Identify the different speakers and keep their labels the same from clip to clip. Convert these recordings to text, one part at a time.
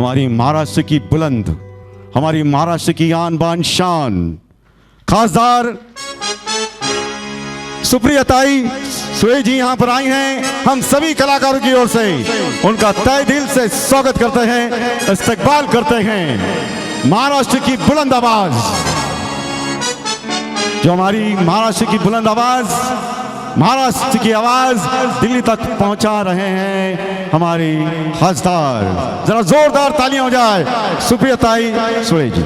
Speaker 1: हमारी महाराष्ट्र की बुलंद, हमारी महाराष्ट्र की आन बान शान खासदार सुप्रिया ताई सुले जी यहाँ पर आई हैं। हम सभी कलाकारों की ओर से उनका तहे दिल से स्वागत करते हैं, इस्तकबाल करते हैं। महाराष्ट्र की बुलंद आवाज, जो हमारी महाराष्ट्र की बुलंद आवाज, महाराष्ट्र की आवाज दिल्ली तक पहुंचा रहे हैं हमारी खासदार। जरा जोरदार तालियां हो जाए सुप्रिया ताई सुले जी।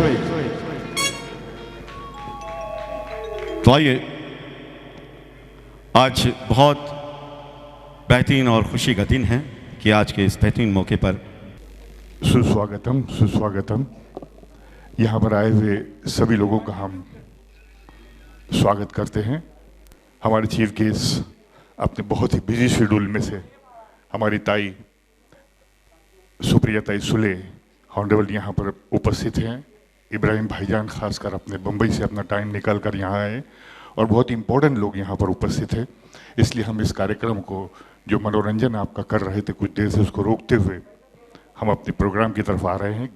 Speaker 1: तो आइए, आज बहुत बेहतरीन और खुशी का दिन है कि आज के इस बेहतरीन मौके पर
Speaker 2: सुस्वागतम सुस्वागतम। यहाँ पर आए हुए सभी लोगों का हम स्वागत करते हैं। हमारे चीफ गेस्ट अपने बहुत ही बिजी शेड्यूल में से हमारी ताई सुप्रिया ताई सुले ऑनरेबल यहाँ पर उपस्थित हैं। इब्राहिम भाईजान खासकर अपने बम्बई से अपना टाइम निकाल कर यहाँ आए और बहुत इम्पोर्टेंट लोग यहाँ पर उपस्थित हैं। इसलिए हम इस कार्यक्रम को, जो मनोरंजन आपका कर रहे थे कुछ देर से, उसको रोकते हुए हम अपने प्रोग्राम की तरफ आ रहे हैं।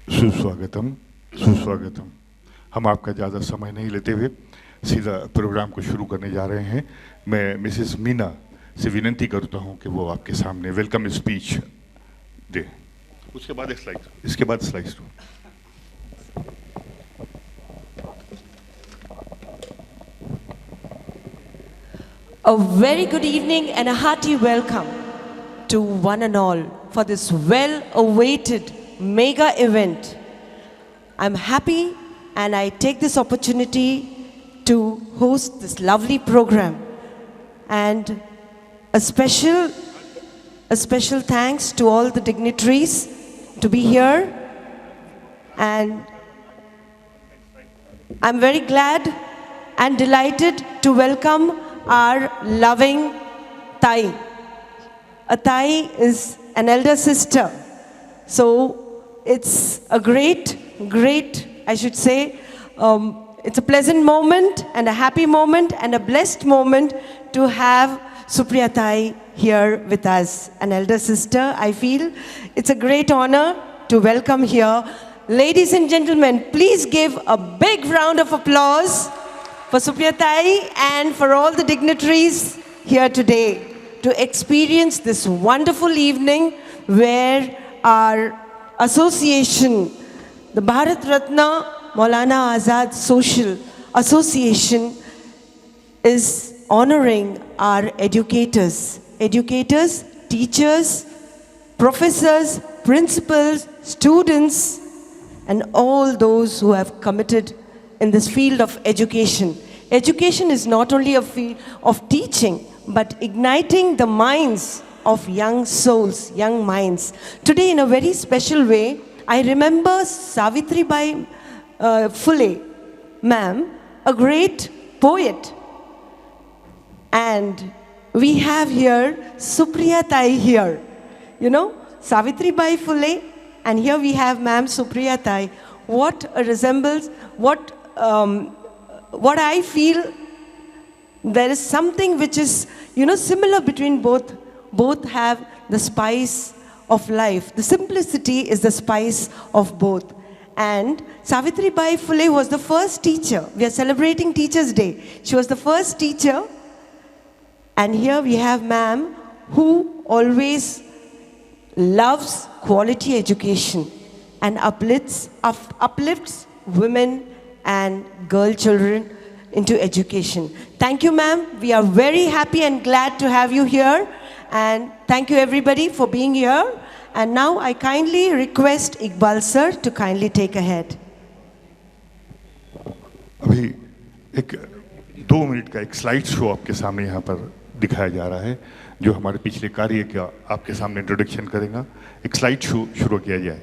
Speaker 2: सुस्वागतम सुस्वागतम। हम आपका ज़्यादा समय नहीं लेते हुए सीधा प्रोग्राम को शुरू करने जा रहे हैं। मैं मिसेस मीना से विनती करता हूं कि वो आपके सामने वेलकम स्पीच दे। उसके बाद इसके बाद स्लाइड्स दो।
Speaker 3: A very good evening and a hearty welcome to one and all for this well-awaited mega event. I'm happy and I take this opportunity to host this lovely program, and a special thanks to all the dignitaries to be here, and I'm very glad and delighted to welcome our loving Thai. A Thai is an elder sister, so it's a great, I should say, it's a pleasant moment and a happy moment and a blessed moment to have Supriya Thai here with us, an elder sister. I feel it's a great honor to welcome here. Ladies and gentlemen, please give a big round of applause for Supriya Thai and for all the dignitaries here today to experience this wonderful evening where our association, the Bharat Ratna Maulana Azad Social Association, is honoring our educators, teachers, professors, principals, students, and all those who have committed in this field of education. Education is not only a field of teaching, but igniting the minds of young souls, young minds. Today, in a very special way, I remember Savitribai Phule, ma'am, a great poet. And we have here Supriya Thai here. You know, Savitribai Phule, and here we have ma'am Supriya Thai. What a resemblance, what I feel, there is something which is, you know, similar between both. Both have the spice of life. The simplicity is the spice of both. And Savitribai Phule was the first teacher. We are celebrating Teachers' Day. She was the first teacher. And here we have ma'am who always loves quality education and uplifts women and girl children into education. Thank you, ma'am. We are very happy and glad to have you here. And thank you everybody for being here. And now I kindly request Iqbal sir to kindly take ahead.
Speaker 2: अभी एक 2 minute का एक slide show आपके सामने यहाँ पर दिखाया जा रहा है, जो हमारे पिछले कार्य का आपके सामने इंट्रोडक्शन करेगा। एक स्लाइड शो शुरू किया जाए।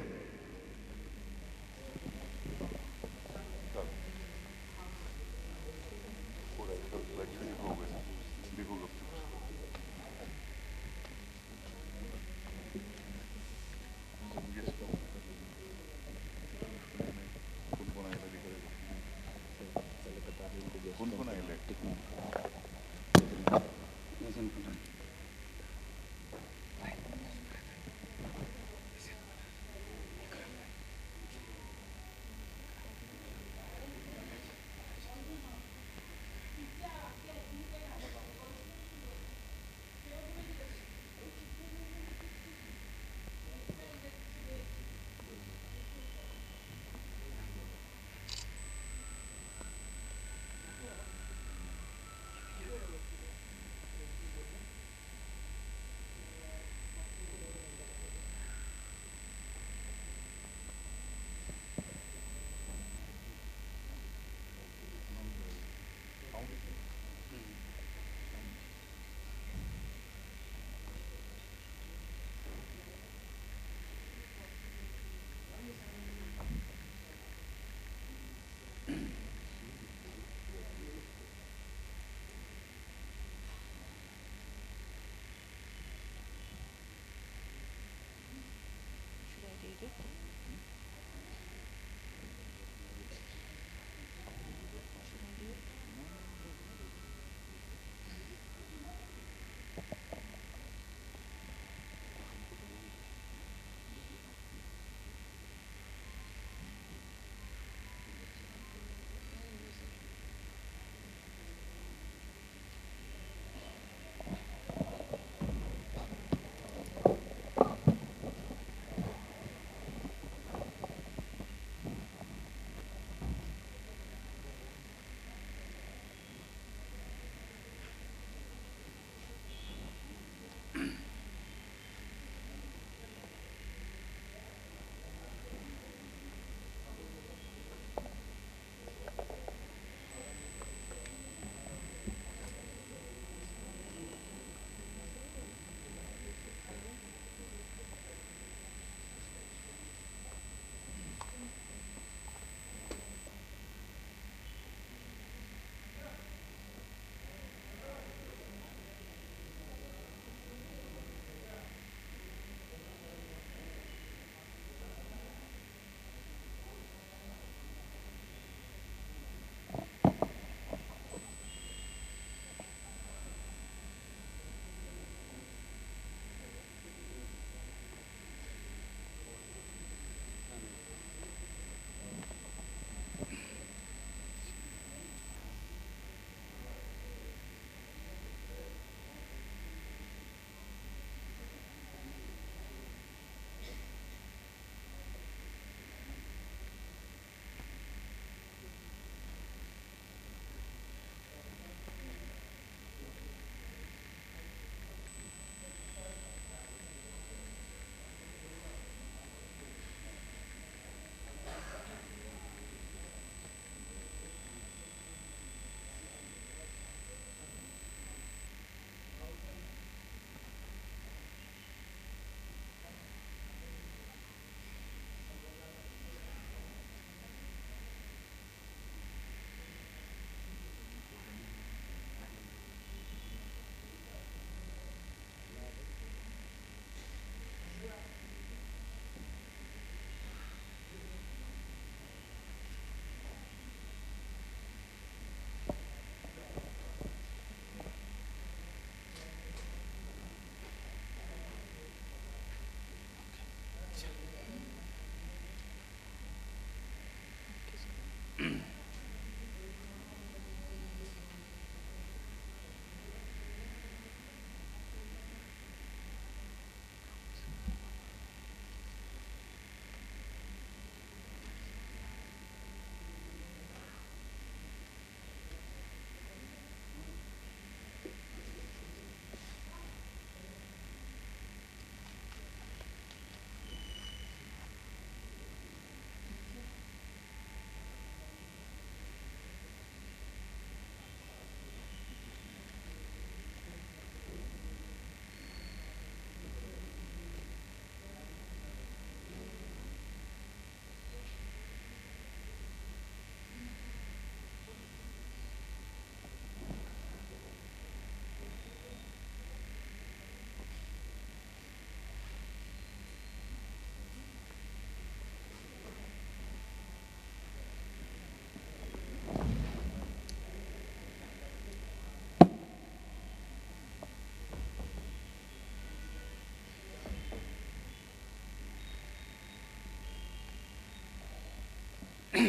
Speaker 2: मैं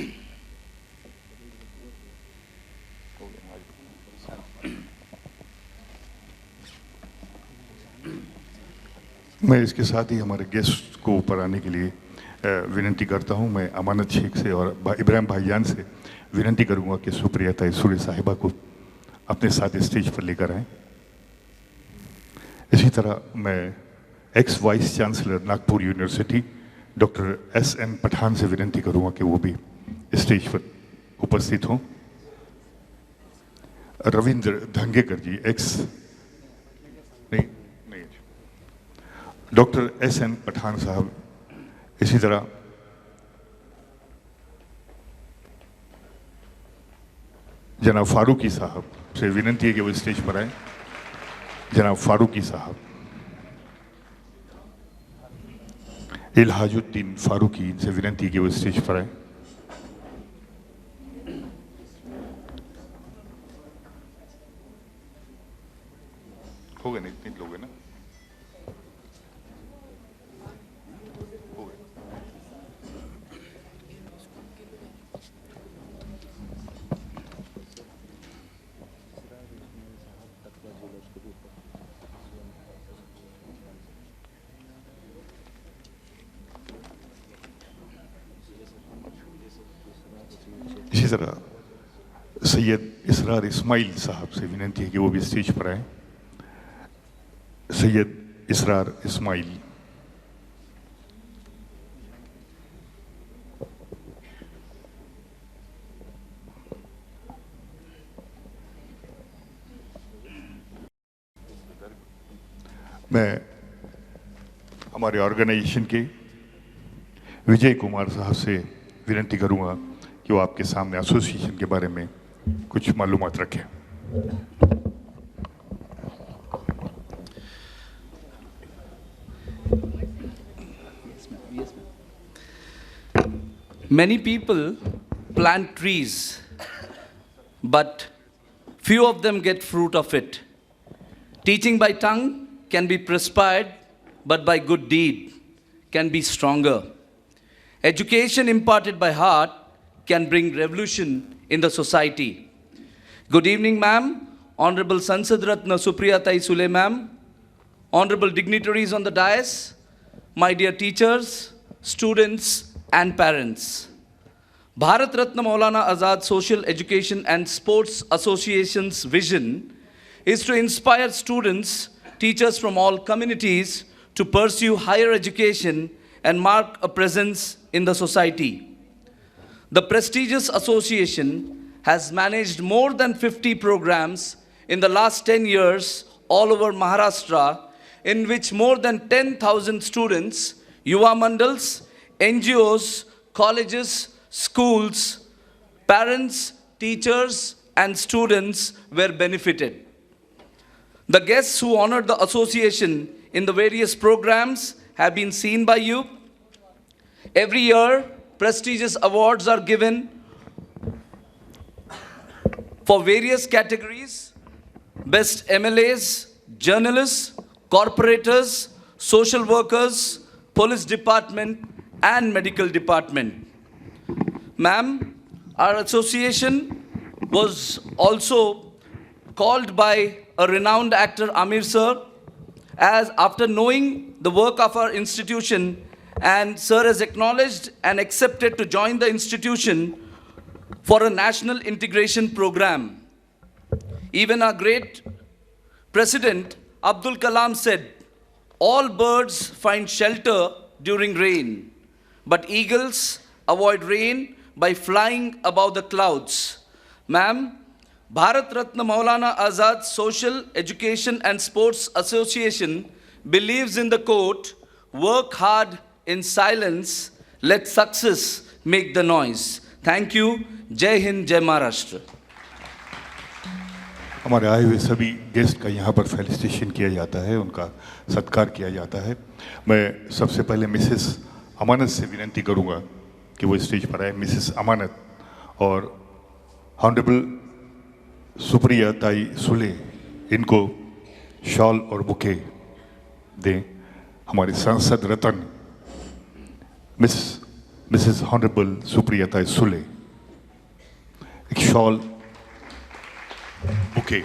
Speaker 2: इसके साथ ही हमारे गेस्ट को ऊपर आने के लिए विनती करता हूं। मैं अमानत शेख से और इब्राहिम भाईजान से विनती करूंगा कि सुप्रिया ताई सुले साहिबा को अपने साथ स्टेज पर लेकर आएं। इसी तरह मैं ex vice chancellor Nagpur university doctor S.N. Pathan से विनती करूंगा कि वो भी स्टेज पर उपस्थित हों। रविंद्र धंगेकर जी डॉक्टर S.N. पठान साहब, इसी तरह जनाब फारूकी साहब से विनती है कि वो स्टेज पर आए। जनाब फारूकी साहब, इल्हाजुद्दीन फारूकी, इनसे विनती है कि वो स्टेज पर आए। हो गए ना, इतने लोग हैं ना। इसी तरह सैयद इसरार इस्माइल साहब से विनती है कि वो भी स्टेज पर आए। सैयद इसरार इस्माइल, मैं हमारे ऑर्गेनाइजेशन के विजय कुमार साहब से विनती करूंगा कि वो आपके सामने एसोसिएशन के बारे में कुछ मालूमात रखें।
Speaker 4: Many people plant trees, but few of them get fruit of it. Teaching by tongue can be prescribed, but by good deed can be stronger. Education imparted by heart can bring revolution in the society. Good evening, ma'am. Honorable Sansad Ratna Supriya Tai Sule, ma'am. Honorable dignitaries on the dais, my dear teachers, students, and parents. Bharat Ratna Maulana Azad Social Education and Sports Association's vision is to inspire students, teachers from all communities to pursue higher education and mark a presence in the society. The prestigious association has managed more than 50 programs in the last 10 years all over Maharashtra, in which more than 10,000 students, Yuva Mandals, NGOs, colleges, schools, parents, teachers, and students were benefited. The guests who honored the association in the various programs have been seen by you. Every year, prestigious awards are given for various categories: best MLAs, journalists, corporators, social workers, police department, and medical department. Ma'am, our association was also called by a renowned actor, Amir sir, as after knowing the work of our institution, and sir has acknowledged and accepted to join the institution for a national integration program. Even our great President Abdul Kalam said, all birds find shelter during rain, but eagles avoid rain by flying above the clouds. Ma'am, Bharat Ratna Maulana Azad Social Education and Sports Association believes in the quote, work hard in silence, let success make the noise. Thank you. Jai Hind, Jai Maharashtra.
Speaker 2: हमारे आए हुए सभी guest का यहाँ पर felicitation किया जाता है, उनका सत्कार किया जाता है। मैं सबसे पहले मिसेस अमानत से विनती करूँगा कि वो स्टेज पर आए। मिसेस अमानत और ऑनरेबल सुप्रिया ताई सुले इनको शॉल और बुके दें। हमारे सांसद रतन मिस मिसेस ऑनरेबल सुप्रियता सुले एक शॉल, बुके,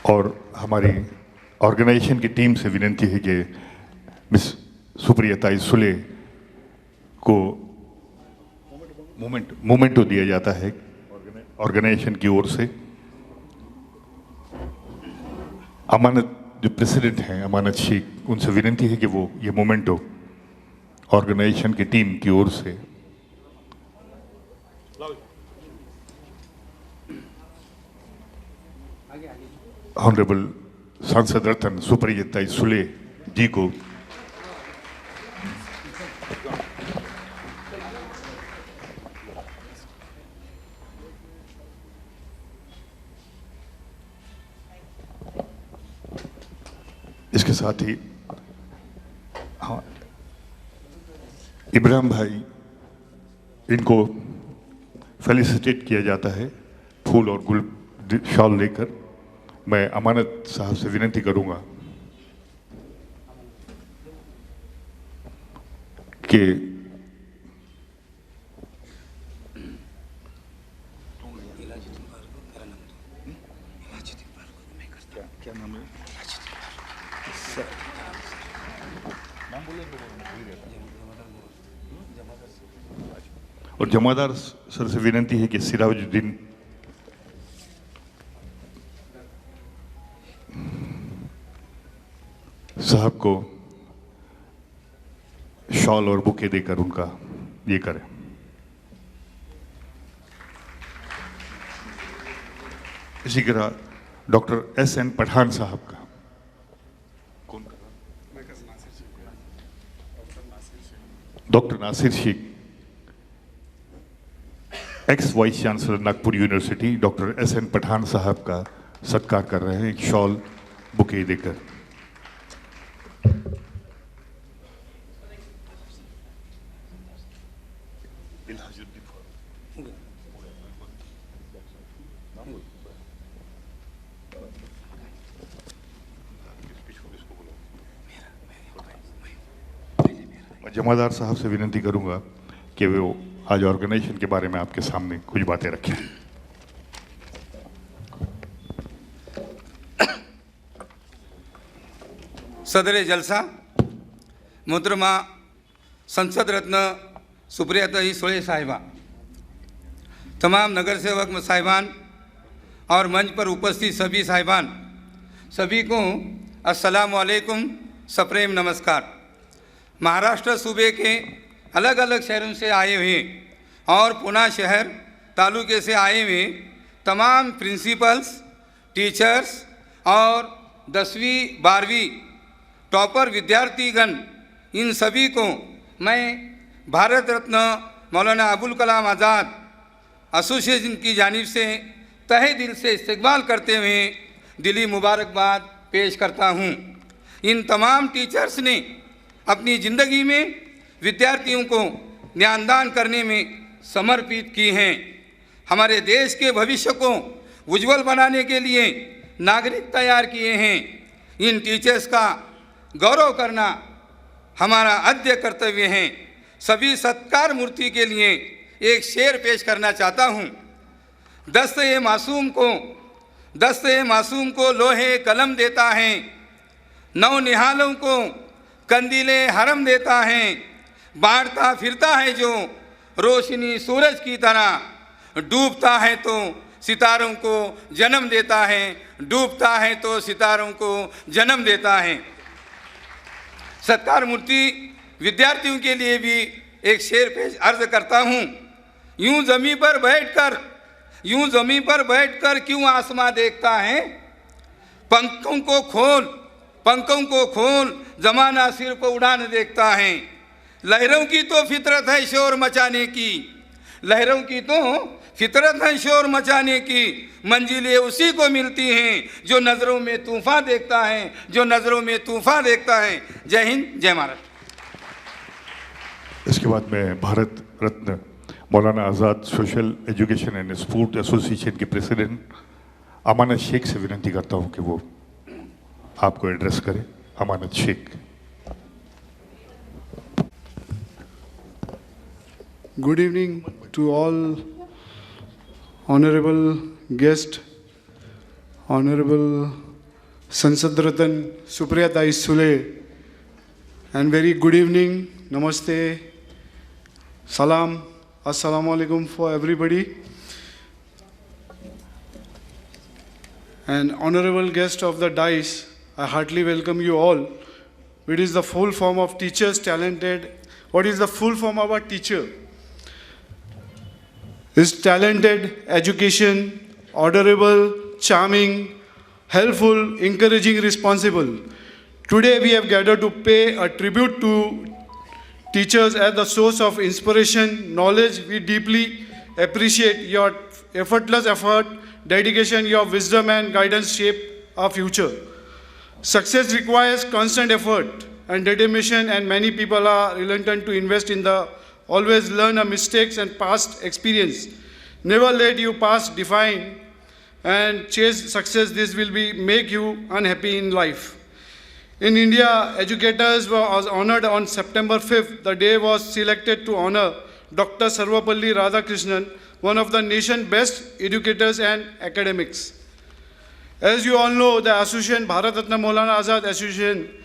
Speaker 2: और हमारी ऑर्गेनाइजेशन की टीम से विनती है कि मिस सुप्रियता सुले को मोमेंटो दिया जाता है ऑर्गेनाइजेशन की ओर से। अमानत जो प्रेसिडेंट हैं अमानत शेख, उनसे विनती है कि वो ये मोमेंटो ऑर्गेनाइजेशन की टीम की ओर से ऑनरेबल सांसद रत्न सुप्रियता सुले जी को इसके साथ ही हाँ, इब्राहिम भाई, इनको फेलिसिटेट किया जाता है फूल और गुल शॉल लेकर। मैं अमानत साहब से विनती करूंगा कि क्या नाम है? और जमादार सर से विनती है कि सिराजुद्दीन साहब को शॉल और बुके देकर उनका ये करें। इसी तरह डॉक्टर एस.एन. पठान साहब का कौन कर रहा? Doctor Nasir Shaikh, ex vice chancellor Nagpur university, doctor S N. Pathan साहब का सत्कार कर रहे हैं एक शॉल बुके देकर। जमादार साहब से विनती करूंगा कि वो आज ऑर्गेनाइजेशन के बारे में आपके सामने कुछ बातें रखें।
Speaker 5: सदर जलसा मोहतरमा संसद रत्न सुप्रियता सुले साहिबा, तमाम नगर सेवक साहिबान और मंच पर उपस्थित सभी साहिबान, सभी को अस्सलाम वालेकुम, सप्रेम नमस्कार। महाराष्ट्र सूबे के अलग अलग शहरों से आए हुए और पुणे शहर तालुके से आए हुए तमाम प्रिंसिपल्स, टीचर्स और 10वीं 12वीं टॉपर विद्यार्थीगण, इन सभी को मैं भारत रत्न मौलाना अबुल कलाम आज़ाद एसोसिएशन की जानिब से तहे दिल से इस्तकबाल करते हुए दिली मुबारकबाद पेश करता हूँ। इन तमाम टीचर्स ने अपनी ज़िंदगी में विद्यार्थियों को ज्ञानदान करने में समर्पित की हैं। हमारे देश के भविष्य को उज्जवल बनाने के लिए नागरिक तैयार किए हैं। इन टीचर्स का गौरव करना हमारा आद्य कर्तव्य है। सभी सत्कार मूर्ति के लिए एक शेर पेश करना चाहता हूँ। दस्ते मासूम को लोहे कलम देता है, नौ निहालों को कंदीले हरम देता है, बांटता फिरता है जो रोशनी सूरज की तरह, डूबता है तो सितारों को जन्म देता है, डूबता है तो सितारों को जन्म देता है। सत्कार मूर्ति विद्यार्थियों के लिए भी एक शेर पेश अर्ज करता हूँ। यूं जमीन पर बैठकर क्यों आसमां देखता है, पंखों को खोल जमाना सिर को उड़ाने देखता है। लहरों की तो फितरत है शोर मचाने की, मंजिलें उसी को मिलती हैं जो नज़रों में तूफान देखता है। जय हिंद, जय महाराष्ट्र।
Speaker 2: इसके बाद मैं Bharat Ratna Maulana Azad Social Education and Sport Association के प्रेसिडेंट अमानत शेख से विनती करता हूं कि वो आपको एड्रेस करें। अमानत Sheikh.
Speaker 6: Good evening to all honorable guests, honorable Sansad Ratan Supriya Tai Sule, and very good evening, namaste, salam, assalamu alaikum for everybody. And honorable guest of the dais, I heartily welcome you all. It is the full form of teachers talented. What is the full form of a teacher? Is talented, education, honorable, charming, helpful, encouraging, responsible. Today we have gathered to pay a tribute to teachers as the source of inspiration, knowledge. We deeply appreciate your effortless effort, dedication, your wisdom and guidance shape our future. Success requires constant effort and determination, and many people are reluctant to invest in the always learn our mistakes and past experience. Never let your past define and chase success. This will make you unhappy in life. In India, educators were honored on September 5th. The day was selected to honor Dr. Sarvapalli Radhakrishnan, one of the nation's best educators and academics. As you all know, the association, Bharat Ratna Maulana Azad Association,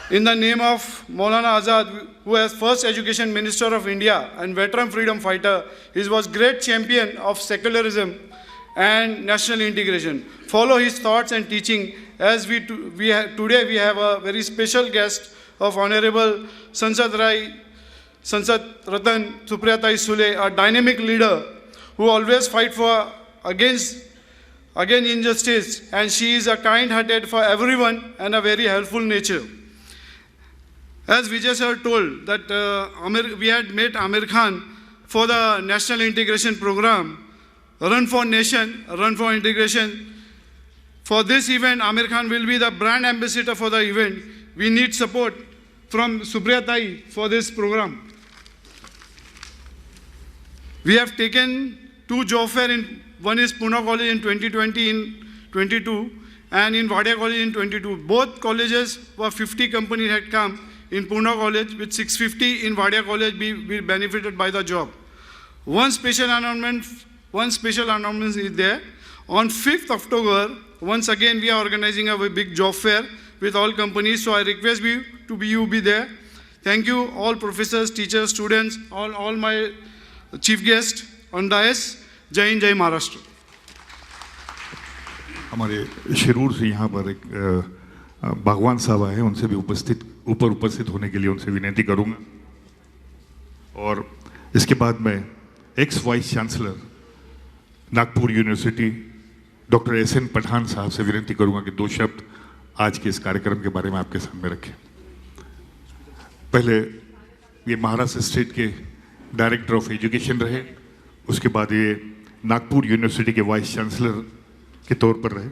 Speaker 6: in the name of Maulana Azad, who was first education minister of India and veteran freedom fighter, he was great champion of secularism and national integration. Follow his thoughts and teaching. As today we have a very special guest of Honorable Sansad Ratan Supriya Tai Sule, a dynamic leader who always fight for against injustice, and she is a kind-hearted for everyone and a very helpful nature. As Vijay sir told that we had met Amir Khan for the National Integration Program, Run for Nation, Run for Integration. For this event, Amir Khan will be the brand ambassador for the event. We need support from Supriya Tai for this program. We have taken 2 job fairs. One is Pune College in 2020 in 22 and in Wadia College in 22. Both colleges were 50 companies had come. In Pune College with 650, in Wadia College we benefited by the job. One special announcement is there. On 5th October, once again we are organizing a big job fair with all companies. So I request you to be there. Thank you all professors, teachers, students, all my chief guests on dais. Jai Hind, Jai Maharashtra.
Speaker 2: हमारे शिरूर से यहाँ पर एक भगवान साहब आए हैं, उनसे भी उपस्थित होने के लिए उनसे विनती करूँगा। और इसके बाद मैं ex vice chancellor Nagpur university doctor S N. Pathan साहब से विनती करूँगा कि 2 शब्द आज के इस कार्यक्रम के बारे में आपके सामने रखें। पहले ये महाराष्ट्र स्टेट के डायरेक्टर ऑफ एजुकेशन रहे, उसके बाद ये नागपुर यूनिवर्सिटी के वाइस चांसलर के तौर पर रहे।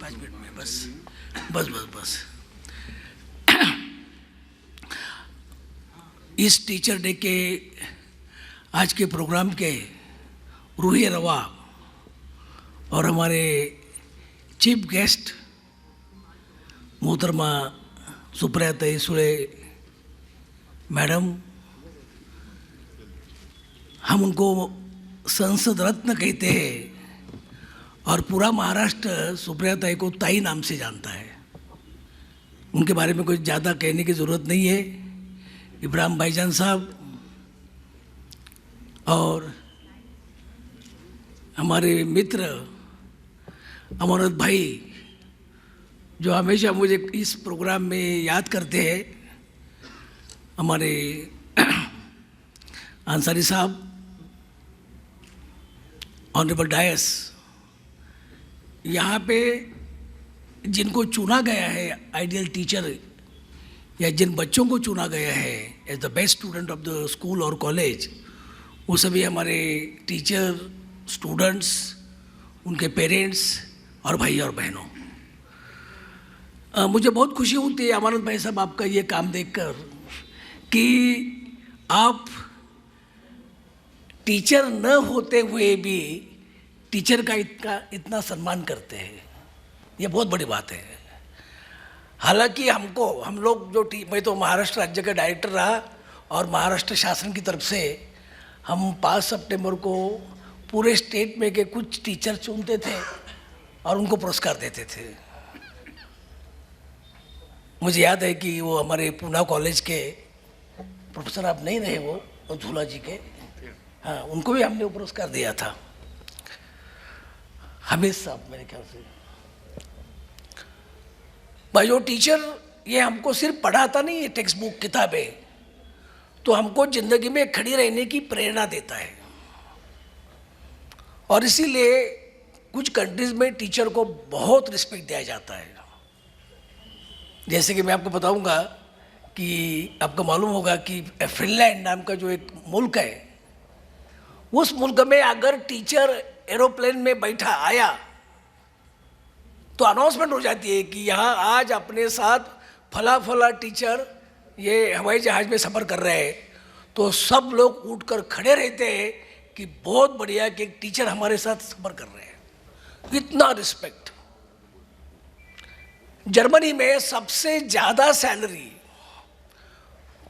Speaker 7: पाँच मिनट में बस इस टीचर डे के आज के प्रोग्राम के रूही रवा और हमारे चीफ गेस्ट मोहतरमा सुप्रिया ताई सुले मैडम, हम उनको संसद रत्न कहते हैं और पूरा महाराष्ट्र सुप्रिया ताई को ताई नाम से जानता है। उनके बारे में कुछ ज़्यादा कहने की ज़रूरत नहीं है। इब्राहिम भाईजान साहब और हमारे मित्र अमरत भाई जो हमेशा मुझे इस प्रोग्राम में याद करते हैं, हमारे अंसारी साहब, ऑनरेबल डायस, यहाँ पे जिनको चुना गया है आइडियल टीचर या जिन बच्चों को चुना गया है as the best student of the school और कॉलेज, वो सभी हमारे टीचर, स्टूडेंट्स, उनके पेरेंट्स और भाई और बहनों। मुझे बहुत खुशी होती है अमानत भाई साहब आपका ये काम देखकर कि आप टीचर न होते हुए भी टीचर का इतना सम्मान करते हैं, ये बहुत बड़ी बात है। हालांकि हम लोग जो मैं तो महाराष्ट्र राज्य का डायरेक्टर रहा और महाराष्ट्र शासन की तरफ से हम 5 सितंबर को पूरे स्टेट में के कुछ टीचर चुनते थे और उनको पुरस्कार देते थे। मुझे याद है कि वो हमारे पूना कॉलेज के प्रोफेसर आप नहीं रहे, वो झूला जी के, हाँ, उनको भी हमने वो पुरस्कार दिया था, हमीद साहब मेरे ख्याल से। भाई जो टीचर ये हमको सिर्फ पढ़ाता नहीं है टेक्स्ट बुक किताबें, तो हमको जिंदगी में खड़ी रहने की प्रेरणा देता है। और इसीलिए कुछ कंट्रीज में टीचर को बहुत रिस्पेक्ट दिया जाता है। जैसे कि मैं आपको बताऊंगा कि आपको मालूम होगा कि फिनलैंड नाम का जो एक मुल्क है, उस मुल्क में अगर टीचर एरोप्लेन में बैठा आया तो अनाउंसमेंट हो जाती है कि यहाँ आज अपने साथ फला फला टीचर ये हवाई जहाज़ में सफ़र कर रहे हैं, तो सब लोग उठकर खड़े रहते हैं कि बहुत बढ़िया कि एक टीचर हमारे साथ सफ़र कर रहे हैं। इतना रिस्पेक्ट। जर्मनी में सबसे ज़्यादा सैलरी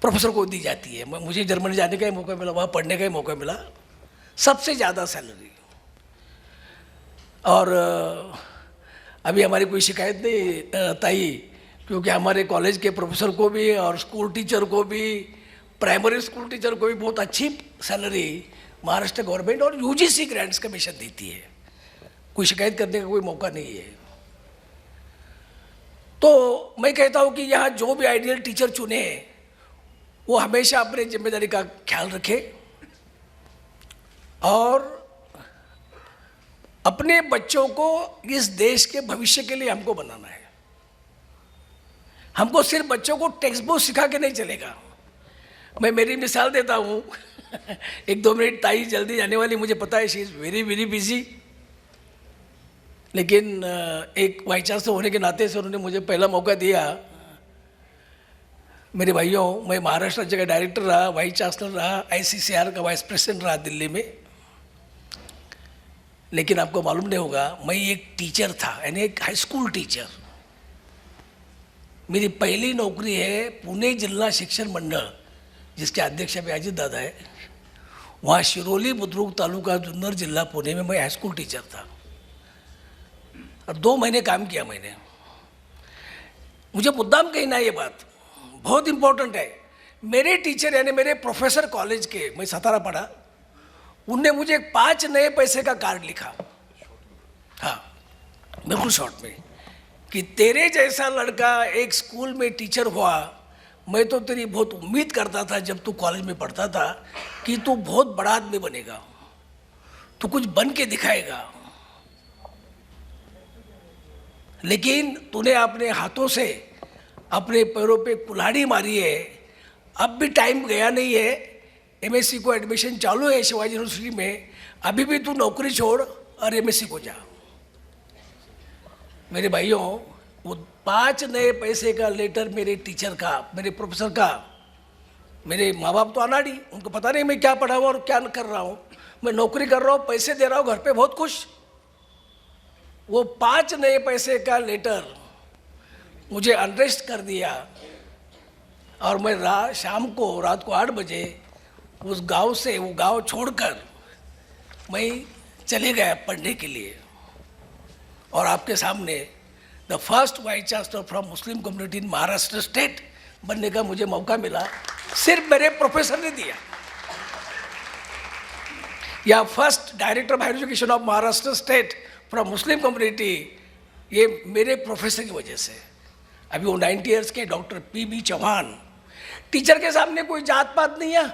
Speaker 7: प्रोफेसर को दी जाती है। मुझे जर्मनी जाने का ही मौका मिला, वहाँ पढ़ने का ही मौका मिला, सबसे ज़्यादा सैलरी। और अभी हमारी कोई शिकायत नहीं ताई, क्योंकि हमारे कॉलेज के प्रोफेसर को भी और स्कूल टीचर को भी, प्राइमरी स्कूल टीचर को भी बहुत अच्छी सैलरी महाराष्ट्र गवर्नमेंट और यूजीसी ग्रांट्स कमीशन देती है। कोई शिकायत करने का कोई मौका नहीं है। तो मैं कहता हूँ कि यहाँ जो भी आइडियल टीचर चुने वो हमेशा अपने जिम्मेदारी का ख्याल रखे और अपने बच्चों को इस देश के भविष्य के लिए हमको बनाना है। हमको सिर्फ बच्चों को टेक्स्ट बुक सिखा के नहीं चलेगा। मैं मेरी मिसाल देता हूँ 1-2 मिनट ताई जल्दी जाने वाली, मुझे पता है she is very very busy, लेकिन एक वाइस चांसलर होने के नाते से उन्होंने मुझे पहला मौका दिया। मेरे भाइयों, मैं महाराष्ट्र राज्य का डायरेक्टर रहा, वाइस चांसलर रहा, ICCR का वाइस प्रेसिडेंट रहा दिल्ली में, लेकिन आपको मालूम नहीं होगा मैं एक टीचर था, यानी एक हाई स्कूल टीचर। मेरी पहली नौकरी है पुणे जिला शिक्षण मंडल, जिसके अध्यक्ष अभी अजित दादा है, वहाँ शिरोली बुद्रुक तालुका जुन्नर जिला पुणे में मैं हाई स्कूल टीचर था और 2 महीने काम किया मैंने। मुझे मुद्दाम कहना है, ये बात बहुत इम्पोर्टेंट है। मेरे टीचर यानी मेरे प्रोफेसर कॉलेज के, मैं सतारा पढ़ा, उनने मुझे 5 नए पैसे का कार्ड लिखा, हाँ बिल्कुल शॉर्ट में, कि तेरे जैसा लड़का एक स्कूल में टीचर हुआ, मैं तो तेरी बहुत उम्मीद करता था जब तू कॉलेज में पढ़ता था कि तू बहुत बड़ा आदमी बनेगा, तू कुछ बन के दिखाएगा, लेकिन तूने अपने हाथों से अपने पैरों पे कुल्हाड़ी मारी है। अब भी टाइम गया नहीं है, MSc को एडमिशन चालू है शिवाजी यूनिवर्सिटी में, अभी भी तू नौकरी छोड़ और MSc को जा। मेरे भाइयों, वो 5 नए पैसे का लेटर मेरे टीचर का, मेरे प्रोफेसर का, मेरे माँ बाप तो अनाड़ी, उनको पता नहीं मैं क्या पढ़ा हुआ और क्या कर रहा हूँ, मैं नौकरी कर रहा हूँ, पैसे दे रहा हूँ, घर पे बहुत खुश। वो 5 नए पैसे का लेटर मुझे अनरेस्ट कर दिया और मैं शाम को रात को 8 बजे उस गांव से, वो गांव छोड़कर मैं चले गया पढ़ने के लिए। और आपके सामने the first vice chancellor from Muslim community in Maharashtra state बनने का मुझे मौका मिला, सिर्फ मेरे प्रोफेसर ने दिया। या first director of higher education of Maharashtra state from Muslim community, ये मेरे प्रोफेसर की वजह से। अभी वो 90 ईयर्स के डॉक्टर PB चौहान, टीचर के सामने कोई जात पात नहीं है,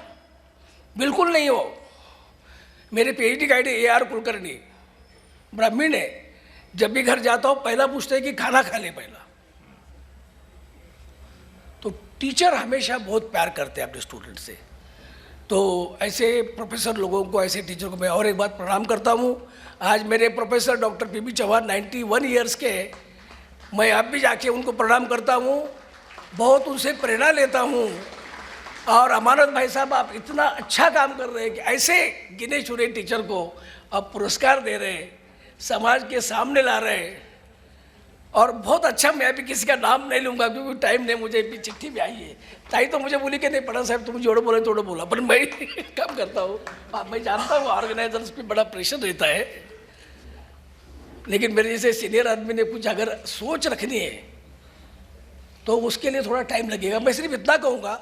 Speaker 7: बिल्कुल नहीं हो। मेरे PhD गाइड AR कुलकर्णी, ब्राह्मण है, जब भी घर जाता हूँ पहला पूछते हैं कि खाना खा ले पहला। तो टीचर हमेशा बहुत प्यार करते हैं अपने स्टूडेंट से। तो ऐसे प्रोफेसर लोगों को, ऐसे टीचर को मैं और एक बात प्रणाम करता हूँ। आज मेरे professor doctor PB Chauhan 91 years के, मैं अब भी जाके उनको प्रणाम करता हूँ, बहुत उनसे प्रेरणा लेता हूँ और अमानत भाई साहब, आप इतना अच्छा काम कर रहे हैं कि ऐसे गिने चुने टीचर को आप पुरस्कार दे रहे हैं, समाज के सामने ला रहे हैं। और बहुत अच्छा, मैं अभी किसी का नाम नहीं लूँगा क्योंकि टाइम नहीं, मुझे भी चिट्ठी भी आई है। ताई तो मुझे बोली कि नहीं पढ़ा साहब, तुम जोड़ो बोले तोड़ो बोला, पर मैं काम करता हूँ। मैं जानता हूँ ऑर्गेनाइजर्स पे बड़ा प्रेशर रहता है, लेकिन मेरे जैसे सीनियर आदमी ने कुछ अगर सोच रखनी है तो उसके लिए थोड़ा टाइम लगेगा। मैं सिर्फ इतना कहूँगा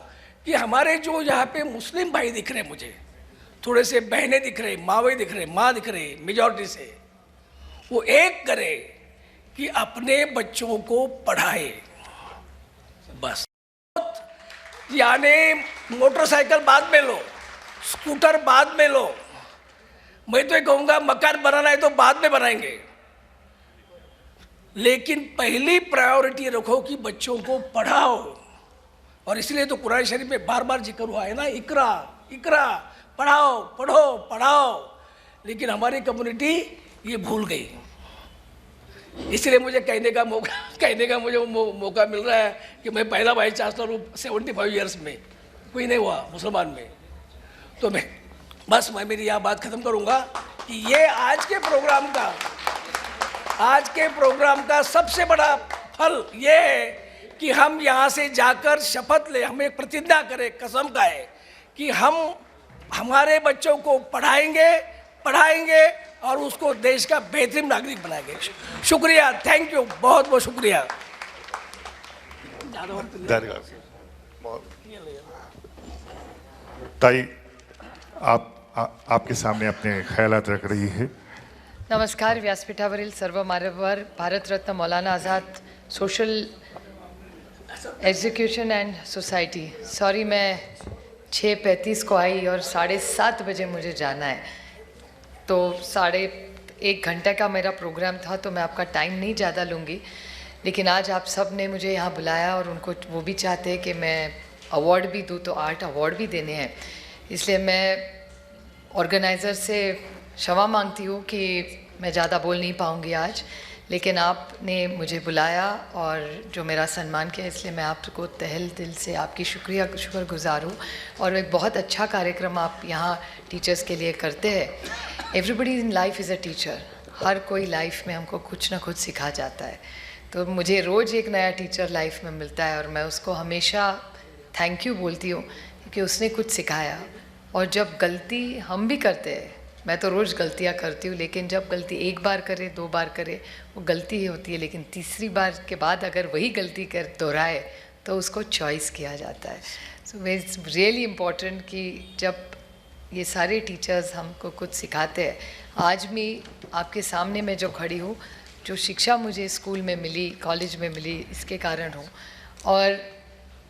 Speaker 7: कि हमारे जो यहाँ पे मुस्लिम भाई दिख रहे हैं, मुझे थोड़े से बहनें दिख रहे, मावे दिख रहे, माँ दिख रहे मेजॉरिटी से, वो एक करे कि अपने बच्चों को पढ़ाए बस। यानी मोटरसाइकिल बाद में लो, स्कूटर बाद में लो, मैं तो ये कहूँगा मकान बनाना है तो बाद में बनाएंगे, लेकिन पहली प्रायोरिटी रखो कि बच्चों को पढ़ाओ। और इसलिए तो कुरान शरीफ में बार बार जिक्र हुआ है ना, इकरा इकरा, पढ़ाओ पढ़ो पढ़ाओ। लेकिन हमारी कम्युनिटी ये भूल गई, इसलिए मुझे कहने का मौका मिल रहा है कि मैं पहला वाइस चांसलर हूँ 75 ईयर्स में, कोई नहीं हुआ मुसलमान में। तो मैं मेरी यह बात ख़त्म करूँगा कि ये आज के प्रोग्राम का सबसे बड़ा फल ये है कि हम यहाँ से जाकर शपथ ले, हम एक प्रतिज्ञा करें, कसम खाएं कि हम हमारे बच्चों को पढ़ाएंगे और उसको देश का बेहतरीन नागरिक बनाएंगे। शुक्रिया, थैंक यू, बहुत बहुत शुक्रिया।
Speaker 2: ताई, आपके सामने अपने ख्यालात रख रही है।
Speaker 8: नमस्कार। व्यासपीठावरील सर्व मान्यवर Bharat Ratna Maulana Azad Social Execution and Society. Sorry, मैं 6:35 को आई और 7:30 बजे मुझे जाना है, तो 1.5 घंटे का मेरा प्रोग्राम था, तो मैं आपका टाइम नहीं ज़्यादा लूँगी। लेकिन आज आप सब ने मुझे यहाँ बुलाया और उनको वो भी चाहते हैं कि मैं अवार्ड भी दूँ, तो 8 अवार्ड भी देने हैं। इसलिए मैं ऑर्गेनाइज़र से क्षमा मांगती हूँ कि मैं ज़्यादा बोल नहीं पाऊँगी आज, लेकिन आपने मुझे बुलाया और जो मेरा सम्मान किया, इसलिए मैं आपको तहे दिल से आपकी शुक्रगुजार हूँ। और एक बहुत अच्छा कार्यक्रम आप यहाँ टीचर्स के लिए करते हैं। Everybody in life is a teacher, हर कोई लाइफ में हमको कुछ ना कुछ सिखा जाता है। तो मुझे रोज़ एक नया टीचर लाइफ में मिलता है और मैं उसको हमेशा थैंक यू बोलती हूँ क्योंकि उसने कुछ सिखाया। और जब गलती हम भी करते हैं, मैं तो रोज़ गलतियाँ करती हूँ, लेकिन जब गलती 1 बार करे 2 बार करे वो गलती ही होती है, लेकिन तीसरी बार के बाद अगर वही गलती दोहराए तो उसको चॉइस किया जाता है। सो इट्स रियली इम्पॉर्टेंट कि जब ये सारे टीचर्स हमको कुछ सिखाते हैं। आज भी आपके सामने मैं जो खड़ी हूँ, जो शिक्षा मुझे स्कूल में मिली, कॉलेज में मिली, इसके कारण हूँ। और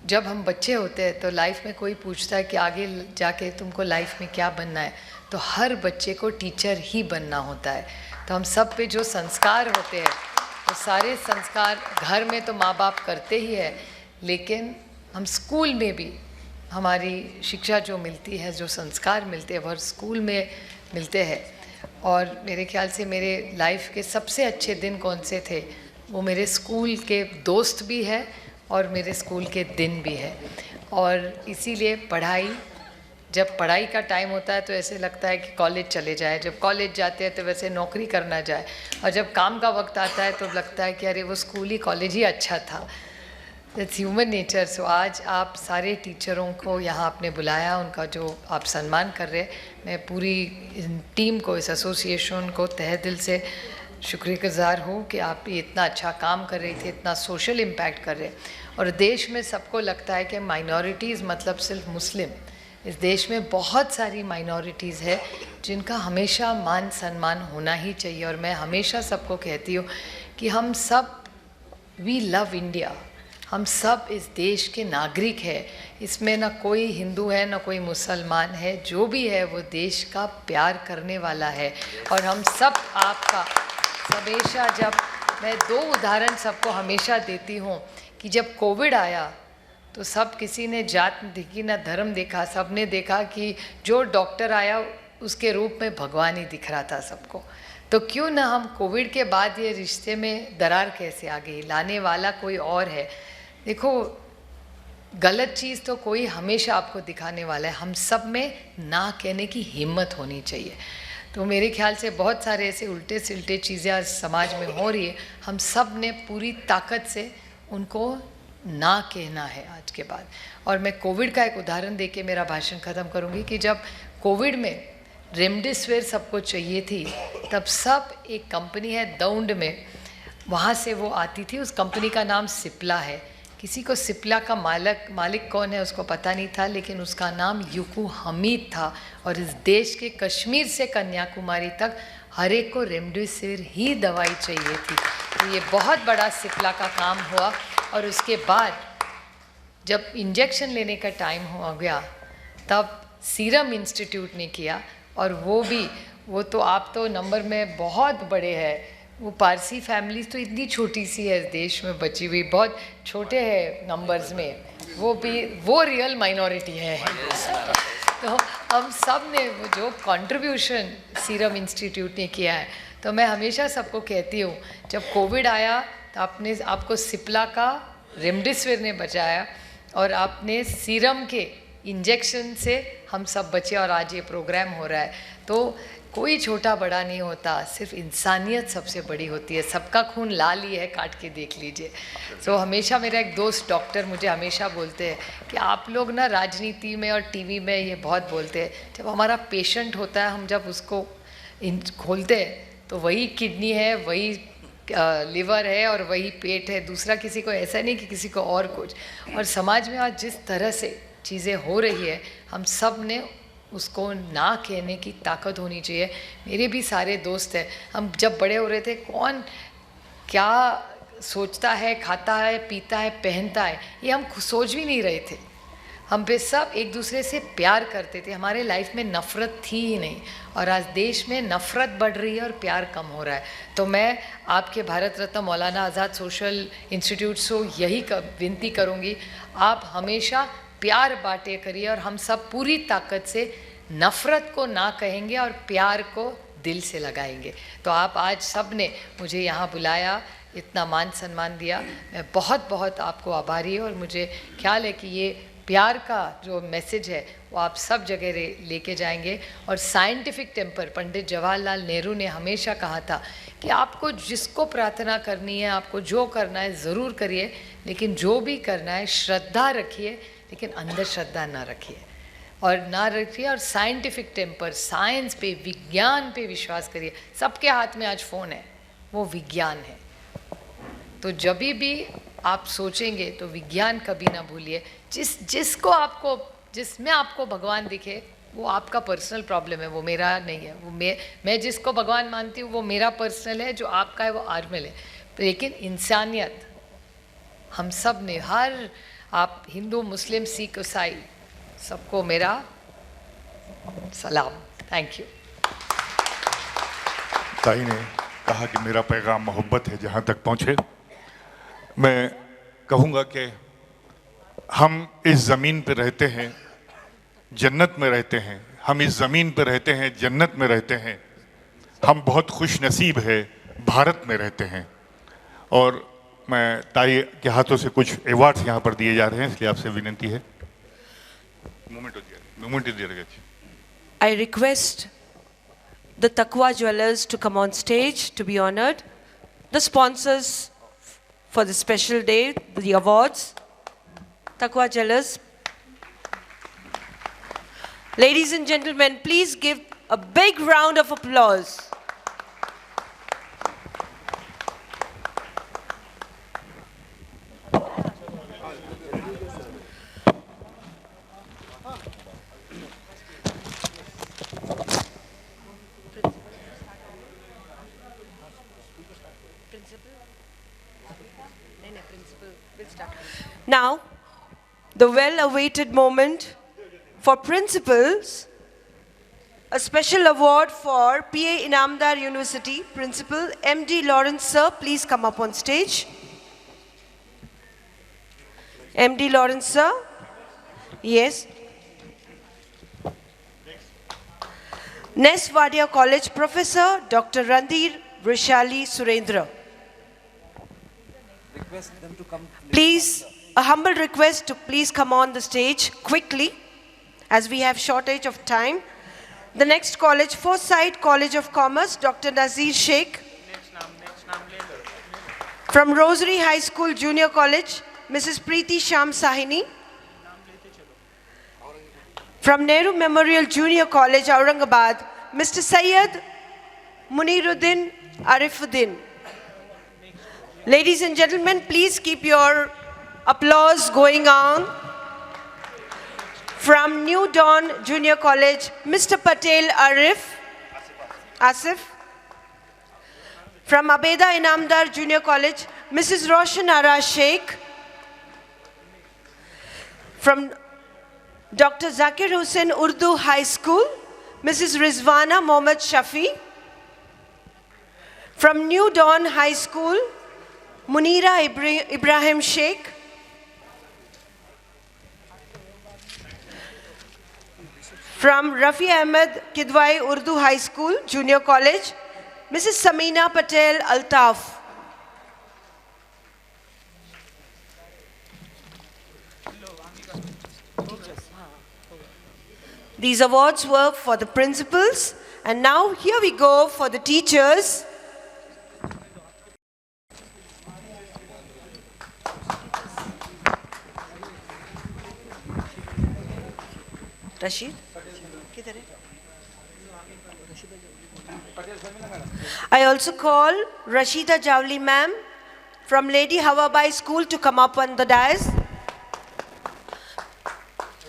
Speaker 8: जब हम बच्चे होते हैं तो लाइफ में कोई पूछता है कि आगे जाके तुमको लाइफ में क्या बनना है, तो हर बच्चे को टीचर ही बनना होता है। तो हम सब पे जो संस्कार होते हैं, वो सारे संस्कार घर में तो माँ बाप करते ही है, लेकिन हम स्कूल में भी हमारी शिक्षा जो मिलती है, जो संस्कार मिलते हैं, वह स्कूल में मिलते हैं। और मेरे ख्याल से मेरे लाइफ के सबसे अच्छे दिन कौन से थे, वो मेरे स्कूल के दोस्त भी है और मेरे स्कूल के दिन भी है। और इसीलिए जब पढ़ाई का टाइम होता है तो ऐसे लगता है कि कॉलेज चले जाए, जब कॉलेज जाते हैं तो वैसे नौकरी करना जाए, और जब काम का वक्त आता है तो लगता है कि अरे वो स्कूल ही कॉलेज ही अच्छा था। That's human nature. सो आज आप सारे टीचरों को यहाँ आपने बुलाया, उनका जो आप सम्मान कर रहे हैं, मैं पूरी टीम को, इस एसोसिएशन को तहे दिल से शुक्रगुजार हूँ कि आप ये इतना अच्छा काम कर रहे थे, इतना सोशल इम्पैक्ट कर रहे। और देश में सबको लगता है कि माइनॉरिटीज़ मतलब सिर्फ मुस्लिम। इस देश में बहुत सारी माइनॉरिटीज़ है जिनका हमेशा मान सम्मान होना ही चाहिए। और मैं हमेशा सबको कहती हूँ कि हम सब वी लव इंडिया, हम सब इस देश के नागरिक हैं। इसमें ना कोई हिंदू है ना कोई मुसलमान है, जो भी है वो देश का प्यार करने वाला है। और हम सब आपका हमेशा, जब मैं 2 उदाहरण सबको हमेशा देती हूँ कि जब कोविड आया तो सब, किसी ने जात देखी ना धर्म देखा, सब ने देखा कि जो डॉक्टर आया उसके रूप में भगवान ही दिख रहा था सबको। तो क्यों ना हम कोविड के बाद ये रिश्ते में दरार कैसे आ गई, लाने वाला कोई और है। देखो, गलत चीज़ तो कोई हमेशा आपको दिखाने वाला है, हम सब में ना कहने की हिम्मत होनी चाहिए। तो मेरे ख्याल से बहुत सारे ऐसे उल्टे सिल्टे चीज़ें आज समाज में हो रही है, हम सब ने पूरी ताकत से उनको ना कहना है आज के बाद। और मैं कोविड का एक उदाहरण देके मेरा भाषण ख़त्म करूँगी कि जब कोविड में रेमडेसिविर सबको चाहिए थी, तब सब एक कंपनी है दौंड में, वहाँ से वो आती थी, उस कंपनी का नाम सिप्ला है। किसी को सिप्ला का मालिक कौन है उसको पता नहीं था, लेकिन उसका नाम यूकू हमीद था। और इस देश के कश्मीर से कन्याकुमारी तक हर एक को रेमडेसिविर ही दवाई चाहिए थी। तो ये बहुत बड़ा सिप्ला का काम हुआ। और उसके बाद जब इंजेक्शन लेने का टाइम हो गया, तब सीरम इंस्टीट्यूट ने किया, और वो तो आप तो नंबर में बहुत बड़े हैं, वो पारसी फैमिलीज तो इतनी छोटी सी है इस देश में बची हुई, बहुत छोटे हैं नंबर्स में, वो रियल माइनॉरिटी है। तो हम सब ने वो जो कंट्रीब्यूशन सीरम इंस्टीट्यूट ने किया है, तो मैं हमेशा सबको कहती हूँ, जब कोविड आया तो आपको सिप्ला का रेमडेसिविर ने बचाया, और आपने सीरम के इंजेक्शन से हम सब बचे, और आज ये प्रोग्राम हो रहा है। तो कोई छोटा बड़ा नहीं होता, सिर्फ इंसानियत सबसे बड़ी होती है। सबका खून लाल ही है, काट के देख लीजिए। तो हमेशा मेरा एक दोस्त डॉक्टर मुझे हमेशा बोलते हैं कि आप लोग ना राजनीति में और टीवी में ये बहुत बोलते हैं, जब हमारा पेशेंट होता है, हम जब उसको खोलते हैं तो वही किडनी है, वही लिवर है और वही पेट है, दूसरा किसी को ऐसा नहीं कि किसी को और कुछ। और समाज में आज जिस तरह से चीज़ें हो रही है, हम सब ने उसको ना कहने की ताकत होनी चाहिए। मेरे भी सारे दोस्त हैं, हम जब बड़े हो रहे थे, कौन क्या सोचता है, खाता है, पीता है, पहनता है, ये हम सोच भी नहीं रहे थे। हम पे सब एक दूसरे से प्यार करते थे, हमारे लाइफ में नफ़रत थी ही नहीं। और आज देश में नफ़रत बढ़ रही है और प्यार कम हो रहा है। तो मैं आपके भारत रत्न मौलाना आज़ाद सोशल इंस्टीट्यूट से यही विनती करूँगी, आप हमेशा प्यार बांटे करिए, और हम सब पूरी ताकत से नफ़रत को ना कहेंगे और प्यार को दिल से लगाएंगे। तो आप आज सब ने मुझे यहाँ बुलाया, इतना मान सम्मान दिया, मैं बहुत बहुत आपको आभारी हूँ। और मुझे ख्याल है कि ये प्यार का जो मैसेज है वो आप सब जगह लेके जाएंगे। और साइंटिफिक टेम्पर, पंडित जवाहरलाल नेहरू ने हमेशा कहा था कि आपको जिसको प्रार्थना करनी है, आपको जो करना है ज़रूर करिए, लेकिन जो भी करना है श्रद्धा रखिए, लेकिन अंदर श्रद्धा ना रखिए और साइंटिफिक टेम्पर, साइंस पे, विज्ञान पे विश्वास करिए। सबके हाथ में आज फ़ोन है, वो विज्ञान है। तो जब भी आप सोचेंगे तो विज्ञान कभी ना भूलिए। जिसमें आपको भगवान दिखे वो आपका पर्सनल प्रॉब्लम है, वो मेरा नहीं है। वो मैं जिसको भगवान मानती हूँ वो मेरा पर्सनल है, जो आपका है वो आर्मल है। लेकिन इंसानियत हम सब ने, हर आप हिंदू, मुस्लिम, सिख, ईसाई, सबको मेरा सलाम। Thank you.
Speaker 2: ताई ने कहा कि मेरा पैगाम मोहब्बत है जहाँ तक पहुँचे। मैं कहूँगा कि हम इस ज़मीन पे रहते हैं, जन्नत में रहते हैं। हम इस ज़मीन पे रहते हैं, जन्नत में रहते हैं। हम बहुत खुश नसीब है, भारत में रहते हैं। और मैं ताई के हाथों से कुछ अवार्ड्स यहाँ पर दिए जा रहे हैं, इसलिए आपसे विनती है।
Speaker 3: I request the Taqwa Jewelers to come on stage to be honored. The sponsors for the special day, the awards. Taqwa Jewelers. Ladies and gentlemen, please give a big round of applause. Now, the well-awaited moment for principals, a special award for PA Inamdar University Principal MD Lawrence sir, please come up on stage. MD Lawrence sir, yes. Nes Wadia College Professor Dr. Randhir Vrishali Surendra. Please a humble request to please come on the stage quickly as we have shortage of time. The next college, Forsyth College of Commerce, Dr. Nazir Sheikh. From Rosary High School Junior College, Mrs. Preeti Sham Sahini. From Nehru Memorial Junior College, Aurangabad, Mr. Sayyid Muniruddin Arifuddin. Ladies and gentlemen, please keep your applause going on. From New Dawn Junior College, Mr. Patel Asif. From Abeda Inamdar Junior College, Mrs. Roshan Ara Sheikh. From Dr. Zakir Hussain Urdu High School, Mrs. Rizwana Mohammad Shafi. From New Dawn High School, Munira Ibrahim Sheikh. From Rafi Ahmed Kidwai Urdu High School, Junior College, Mrs. Samina Patel Altaf. These awards were for the principals, and now here we go for the teachers. Rashid? I also call Rashida Javli ma'am from Lady Hawabai School to come up on the dais.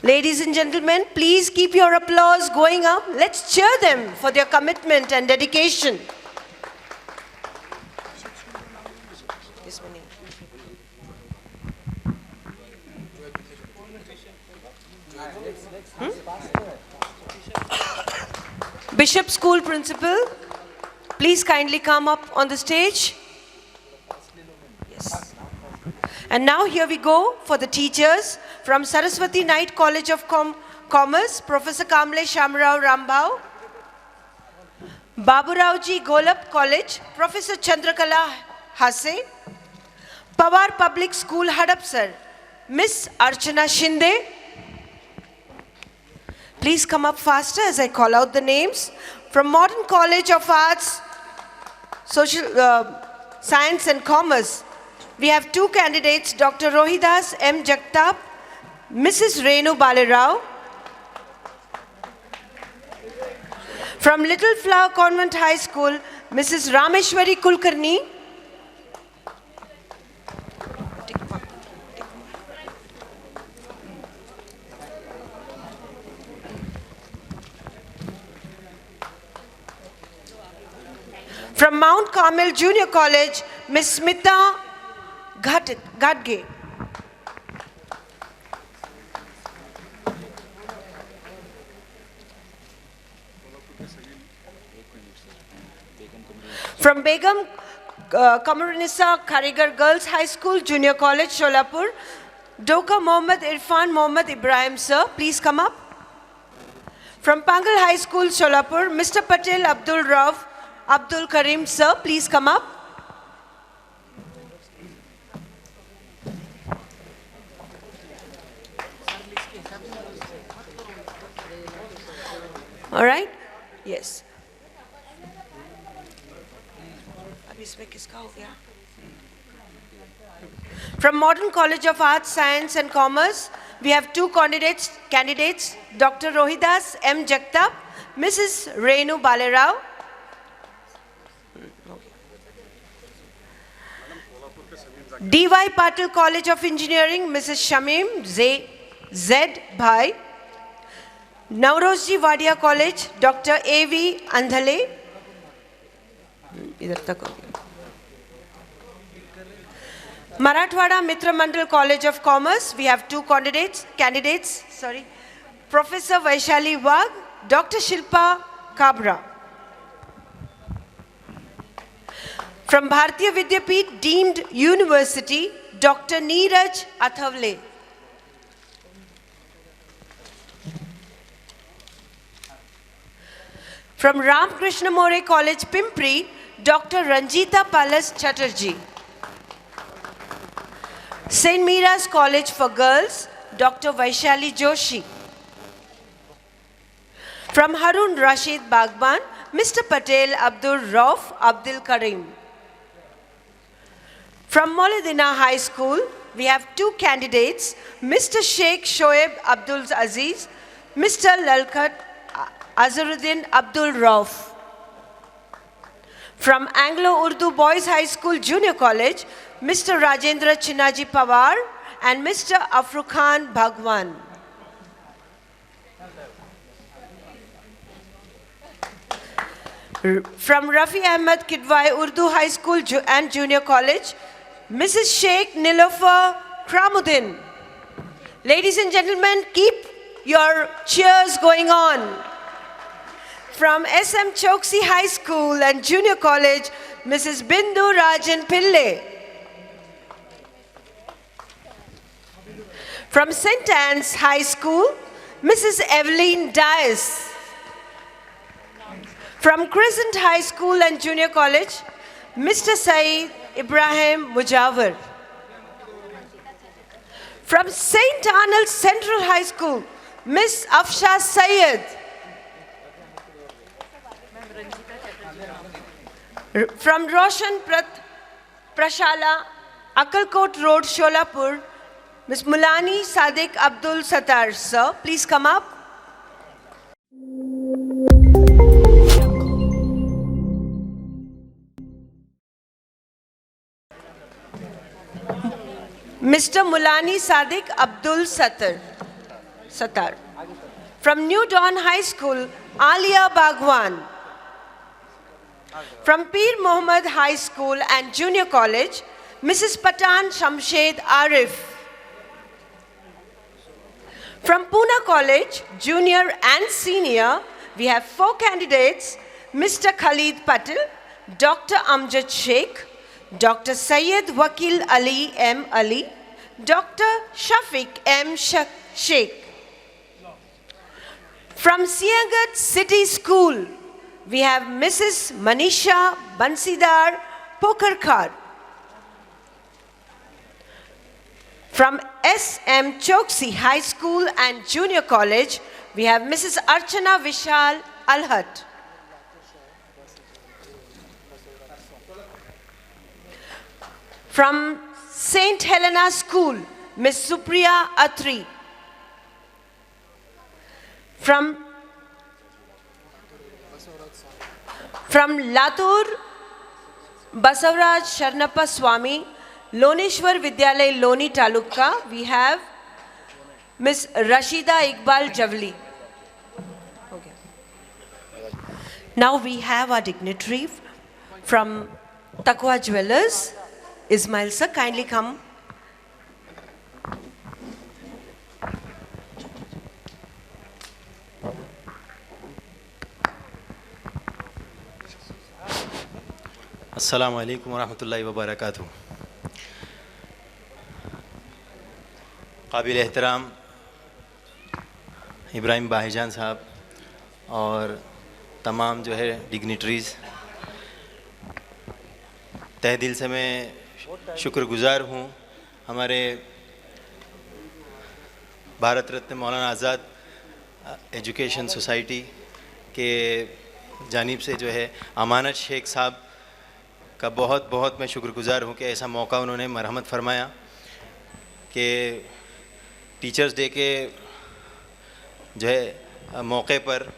Speaker 3: Ladies and gentlemen, please keep your applause going up. Let's cheer them for their commitment and dedication. Bishop School Principal, please kindly come up on the stage. Yes. And now here we go for the teachers from Saraswati Knight College of Commerce, Professor Kamle Shamrao Rambhau. Baburauji Golap College, Professor Chandrakala Hase. Pawar Public School, Hadapsar, Miss Archana Shinde. Please come up faster as I call out the names. From Modern College of Arts, Science and Commerce, we have two candidates, Dr. Rohidas M. Jagtap, Mrs. Renu Balerao. From Little Flower Convent High School, Mrs. Rameshwari Kulkarni. From Mount Carmel Junior College, Ms. Smita Gadge. From Begum Kamarunisa Karigar Girls High School, Junior College, Sholapur, Doka Mohammad Irfan Mohammad Ibrahim, sir, please come up. From Pangal High School, Sholapur, Mr. Patel Abdul Rauf Abdul Karim, sir, please come up. All right? Yes. From Modern College of Arts, Science and Commerce, we have two candidates, Dr. Rohidas M. Jagtap, Mrs. Renu Balerao. D.Y. Patil College of Engineering, Mrs. Shamim Z. Bhai. Naurozji Wadia College, Dr. A.V. Andhale. Marathwada Mitra Mandal College of Commerce, we have two candidates, Professor Vaishali Wagh, Dr. Shilpa Kabra. From Bharatiya Vidyapeeth Deemed University, Dr. Neeraj Athavle. From Ramakrishna More College, Pimpri, Dr. Ranjita Palas Chatterjee. St. Mira's College for Girls, Dr. Vaishali Joshi. From Harun Rashid Bagban, Mr. Patel Abdul Rauf Abdul Karim. From Maulidina High School, we have two candidates, Mr. Sheikh Shoaib Abdul Aziz, Mr. Lalkat Azharuddin Abdul Rauf. From Anglo-Urdu Boys High School Junior College, Mr. Rajendra Chinaji Pawar and Mr. Afrukhan Bhagwan. From Rafi Ahmed Kidwai Urdu High School and Junior College, Mrs. Sheikh Nilofer Kramuddin. Ladies and gentlemen, keep your cheers going on. From SM Choksi High School and Junior College, Mrs. Bindu Rajan Pillai. From St. Anne's High School, Mrs. Evelyn Dias. From Crescent High School and Junior College, Mr. Saeed Ibrahim Mujawar. From St. Arnold Central High School, Miss Afsha Syed. From Roshan Prashala, Akalkot Road, Sholapur, Ms. Mulani Sadiq Abdul Sattar. Sir, please come up. Mr. Mulani Sadiq Abdul Sattar. From New Dawn High School, Alia Bhagwan. From Pir Muhammad High School and Junior College, Mrs. Patan Shamshed Arif. From Pune College, Junior and Senior, we have 4 candidates, Mr. Khalid Patel, Dr. Amjad Sheikh, Dr. Syed Wakil Ali M. Ali, Dr. Shafiq M. Sheikh. From Siagat City School, we have Mrs. Manisha Bansidar Pokarkar. From SM Choksi High School and Junior College, we have Mrs. Archana Vishal Alhat. From St. Helena School, Ms. Supriya Atri. From Latur, Basavaraj Sharnappa Swami, Loneshwar Vidyalay Loni Taluka, we have Ms. Rashida Iqbal Javli. Okay. Now we have our dignitary from Taqwa Jewellers. Ismail sir, kindly come.
Speaker 9: अस्सलामु अलैकुम वरहमतुल्लाहि वबरकातुहू। काबिल एहतराम इब्राहिम भाईजान साहब और तमाम जो है डिग्निटरीज़, तहे दिल से मैं शुक्रगुज़ार हूँ हमारे भारत रत्न मौलाना आज़ाद एजुकेशन सोसाइटी के जानिब से जो है अमानत शेख साहब का बहुत मैं शुक्रगुज़ार हूँ कि ऐसा मौका उन्होंने मरहमत फरमाया कि टीचर्स डे के जो है मौके पर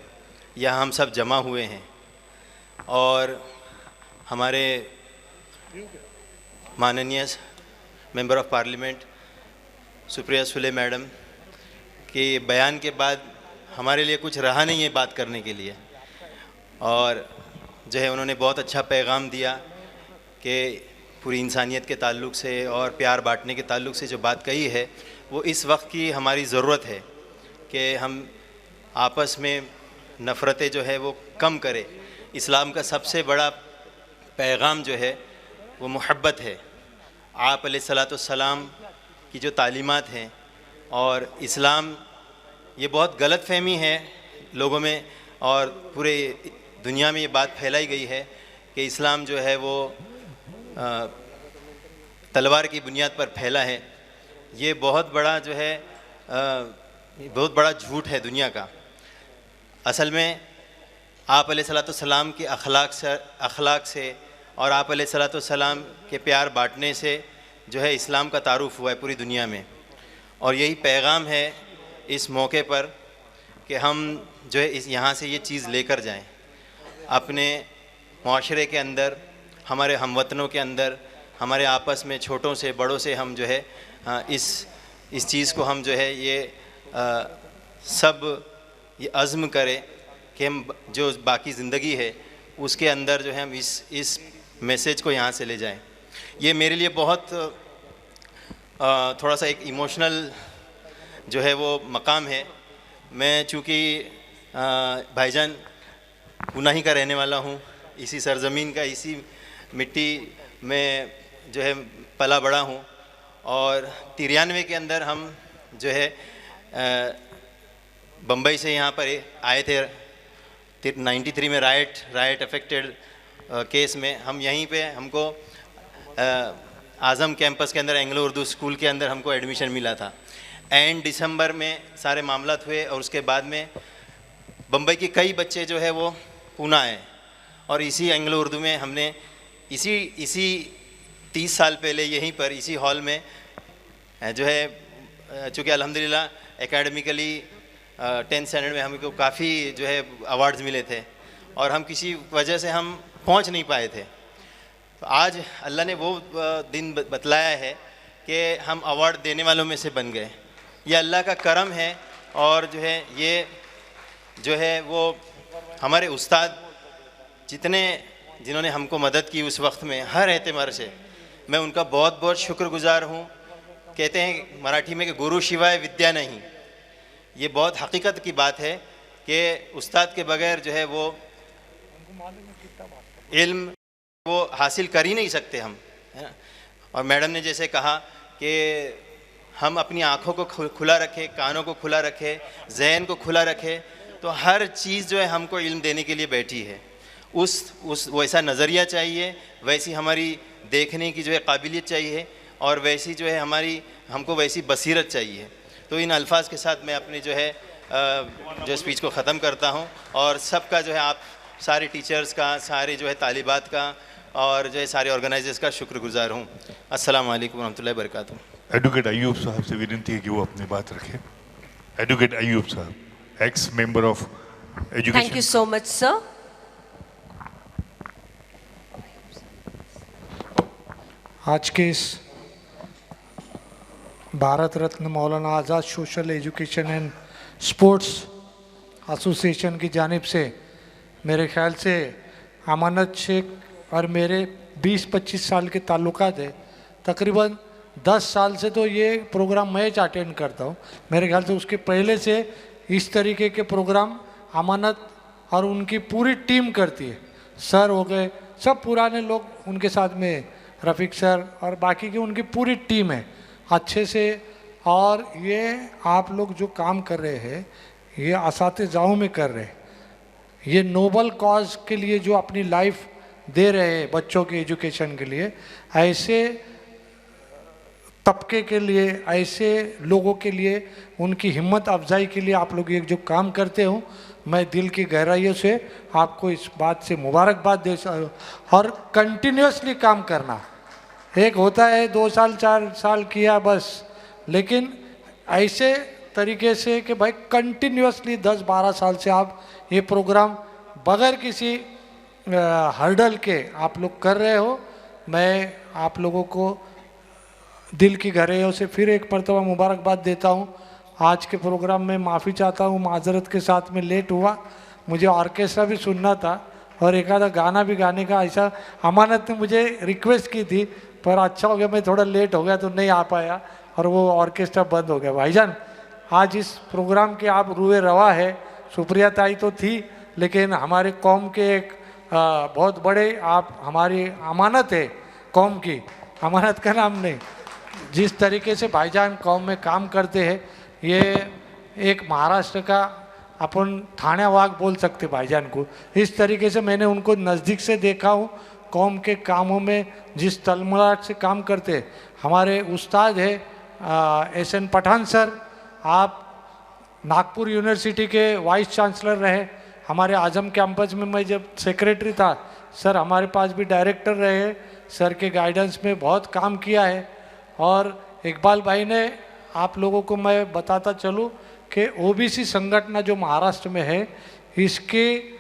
Speaker 9: यहाँ हम सब जमा हुए हैं और हमारे माननीय member of parliament Supriya Sule madam के बयान के बाद हमारे लिए कुछ रहा नहीं है बात करने के लिए, और जो है उन्होंने बहुत अच्छा पैगाम दिया कि पूरी इंसानियत के ताल्लुक़ से और प्यार बांटने के ताल्लुक़ से जो बात कही है वो इस वक्त की हमारी ज़रूरत है कि हम आपस में नफ़रतें जो है वो कम करें। इस्लाम का सबसे बड़ा पैगाम जो है वो मोहब्बत है। आप अलैहिस्सलाम की जो तालीमात हैं और इस्लाम, ये बहुत गलत फहमी है लोगों में और पूरे दुनिया में ये बात फैलाई गई है कि इस्लाम जो है वो तलवार की बुनियाद पर फैला है, ये बहुत बड़ा जो है बहुत बड़ा झूठ है दुनिया का। असल में आप अलैहिस्सलाम के अखलाक से और आप अलैहिस्सलाम के प्यार बांटने से जो है इस्लाम का तारुफ हुआ है पूरी दुनिया में। और यही पैगाम है इस मौके पर कि हम जो है इस यहाँ से ये चीज़ लेकर जाएं अपने माशरे के अंदर, हमारे हमवतनों के अंदर, हमारे आपस में छोटों से बड़ों से हम जो है इस चीज़ को हम जो है ये सब ये अज़्म करें कि हम जो बाकी ज़िंदगी है उसके अंदर जो है हम इस मैसेज को यहाँ से ले जाएं। ये मेरे लिए बहुत थोड़ा सा एक इमोशनल जो है वो मकाम है। मैं चूँकि भाईजान पूना ही का रहने वाला हूँ, इसी सरज़मीन का, इसी मिट्टी में जो है पला बड़ा हूँ। और 93 के अंदर हम जो है बम्बई से यहाँ पर आए थे। 93 में राइट अफेक्टेड केस में हम यहीं पे हमको आज़म कैंपस के अंदर एंग्लो उर्दू स्कूल के अंदर हमको एडमिशन मिला था। एंड दिसंबर में सारे मामलात हुए और उसके बाद में बम्बई के कई बच्चे जो है वो पूना आए और इसी एंग्लो उर्दू में हमने इसी 30 साल पहले यहीं पर इसी हॉल में जो है चूँकि अल्हम्दुलिल्लाह एकेडमिकली 10th स्टैंडर्ड में हमको काफ़ी जो है अवार्ड्स मिले थे और हम किसी वजह से हम पहुंच नहीं पाए थे। तो आज अल्लाह ने वो दिन बतलाया है कि हम अवार्ड देने वालों में से बन गए। ये अल्लाह का करम है और जो है ये जो है वो हमारे उस्ताद जिन्होंने हमको मदद की उस वक्त में हर एतबार से, मैं उनका बहुत बहुत शुक्रगुजार हूँ। कहते हैं मराठी में कि गुरु शिवाय विद्या नहीं। ये बहुत हकीकत की बात है कि उस्ताद के बगैर जो है वो इल्म वो हासिल कर ही नहीं सकते हम, है ना। और मैडम ने जैसे कहा कि हम अपनी आँखों को खुला रखें, कानों को खुला रखें, जहन को खुला रखें, तो हर चीज़ जो है हमको इल्म देने के लिए बैठी है। उस वैसा नज़रिया चाहिए, वैसी हमारी देखने की जो है काबिलियत चाहिए और वैसी जो है हमको वैसी बसीरत चाहिए। तो इन अल्फाज के साथ मैं अपनी जो है जो स्पीच को ख़त्म करता हूँ और सबका जो है आप सारे टीचर्स का, सारे जो है तालिबात का और जो है सारे ऑर्गेनाइजर्स का शुक्रगुजार हूँ। अस्सलाम वालेकुम रहमतुल्लाहि व बरकातुहू।
Speaker 2: एडवोकेट अयूब साहब से विनती है कि वो अपनी बात रखें। एडवोकेट अयूब साहब, x member of education.
Speaker 3: Thank you so much, sir.
Speaker 10: आज के इस Bharat Ratna Maulana Azad Social Education and Sports Association की जानिब से मेरे ख्याल से अमानत शेख और मेरे 20-25 साल के ताल्लुकात है। तकरीबन 10 साल से तो ये प्रोग्राम मैं अटेंड करता हूँ। मेरे ख्याल से उसके पहले से इस तरीके के प्रोग्राम अमानत और उनकी पूरी टीम करती है। सर हो गए, सब पुराने लोग उनके साथ में, रफ़ीक सर और बाकी की उनकी पूरी टीम है अच्छे से। और ये आप लोग जो काम कर रहे हैं ये असातिज़ाओं में कर रहे हैं, ये नोबल कॉज के लिए जो अपनी लाइफ दे रहे हैं बच्चों के एजुकेशन के लिए, ऐसे तबके के लिए, ऐसे लोगों के लिए, उनकी हिम्मत अफजाई के लिए आप लोग ये जो काम करते हो, मैं दिल की गहराइयों से आपको इस बात से मुबारकबाद दे। और कंटिन्यूसली काम करना, एक होता है 2 साल 4 साल किया बस, लेकिन ऐसे तरीके से कि भाई कंटिन्यूसली 10-12 साल से आप ये प्रोग्राम बगैर किसी हर्डल के आप लोग कर रहे हो। मैं आप लोगों को दिल की गहराइयों से फिर एक मरतबा मुबारकबाद देता हूँ। आज के प्रोग्राम में माफ़ी चाहता हूँ, माजरत के साथ में लेट हुआ, मुझे ऑर्केस्ट्रा भी सुनना था और एक आधा गाना भी गाने का ऐसा अमानत ने मुझे रिक्वेस्ट की थी, पर अच्छा हो गया मैं थोड़ा लेट हो गया तो नहीं आ पाया और वो ऑर्केस्ट्रा बंद हो गया। भाईजान आज इस प्रोग्राम के आप रूए रवा है। सुप्रिया ताई तो थी लेकिन हमारे कौम के एक बहुत बड़े आप हमारी अमानत है कौम की, अमानत का नाम नहीं। जिस तरीके से भाईजान कौम में काम करते हैं, ये एक महाराष्ट्र का अपन थाना वाग बोल सकते भाईजान को। इस तरीके से मैंने उनको नज़दीक से देखा हूँ, कौम के कामों में जिस तलमलाट से काम करते। हमारे उस्ताद है SN पठान सर, आप नागपुर यूनिवर्सिटी के वाइस चांसलर रहे। हमारे आजम कैंपस में मैं जब सेक्रेटरी था, सर हमारे पास भी डायरेक्टर रहे, सर के गाइडेंस में बहुत काम किया है। और इकबाल भाई ने, आप लोगों को मैं बताता चलूँ कि OBC संगठन जो महाराष्ट्र में है, इसके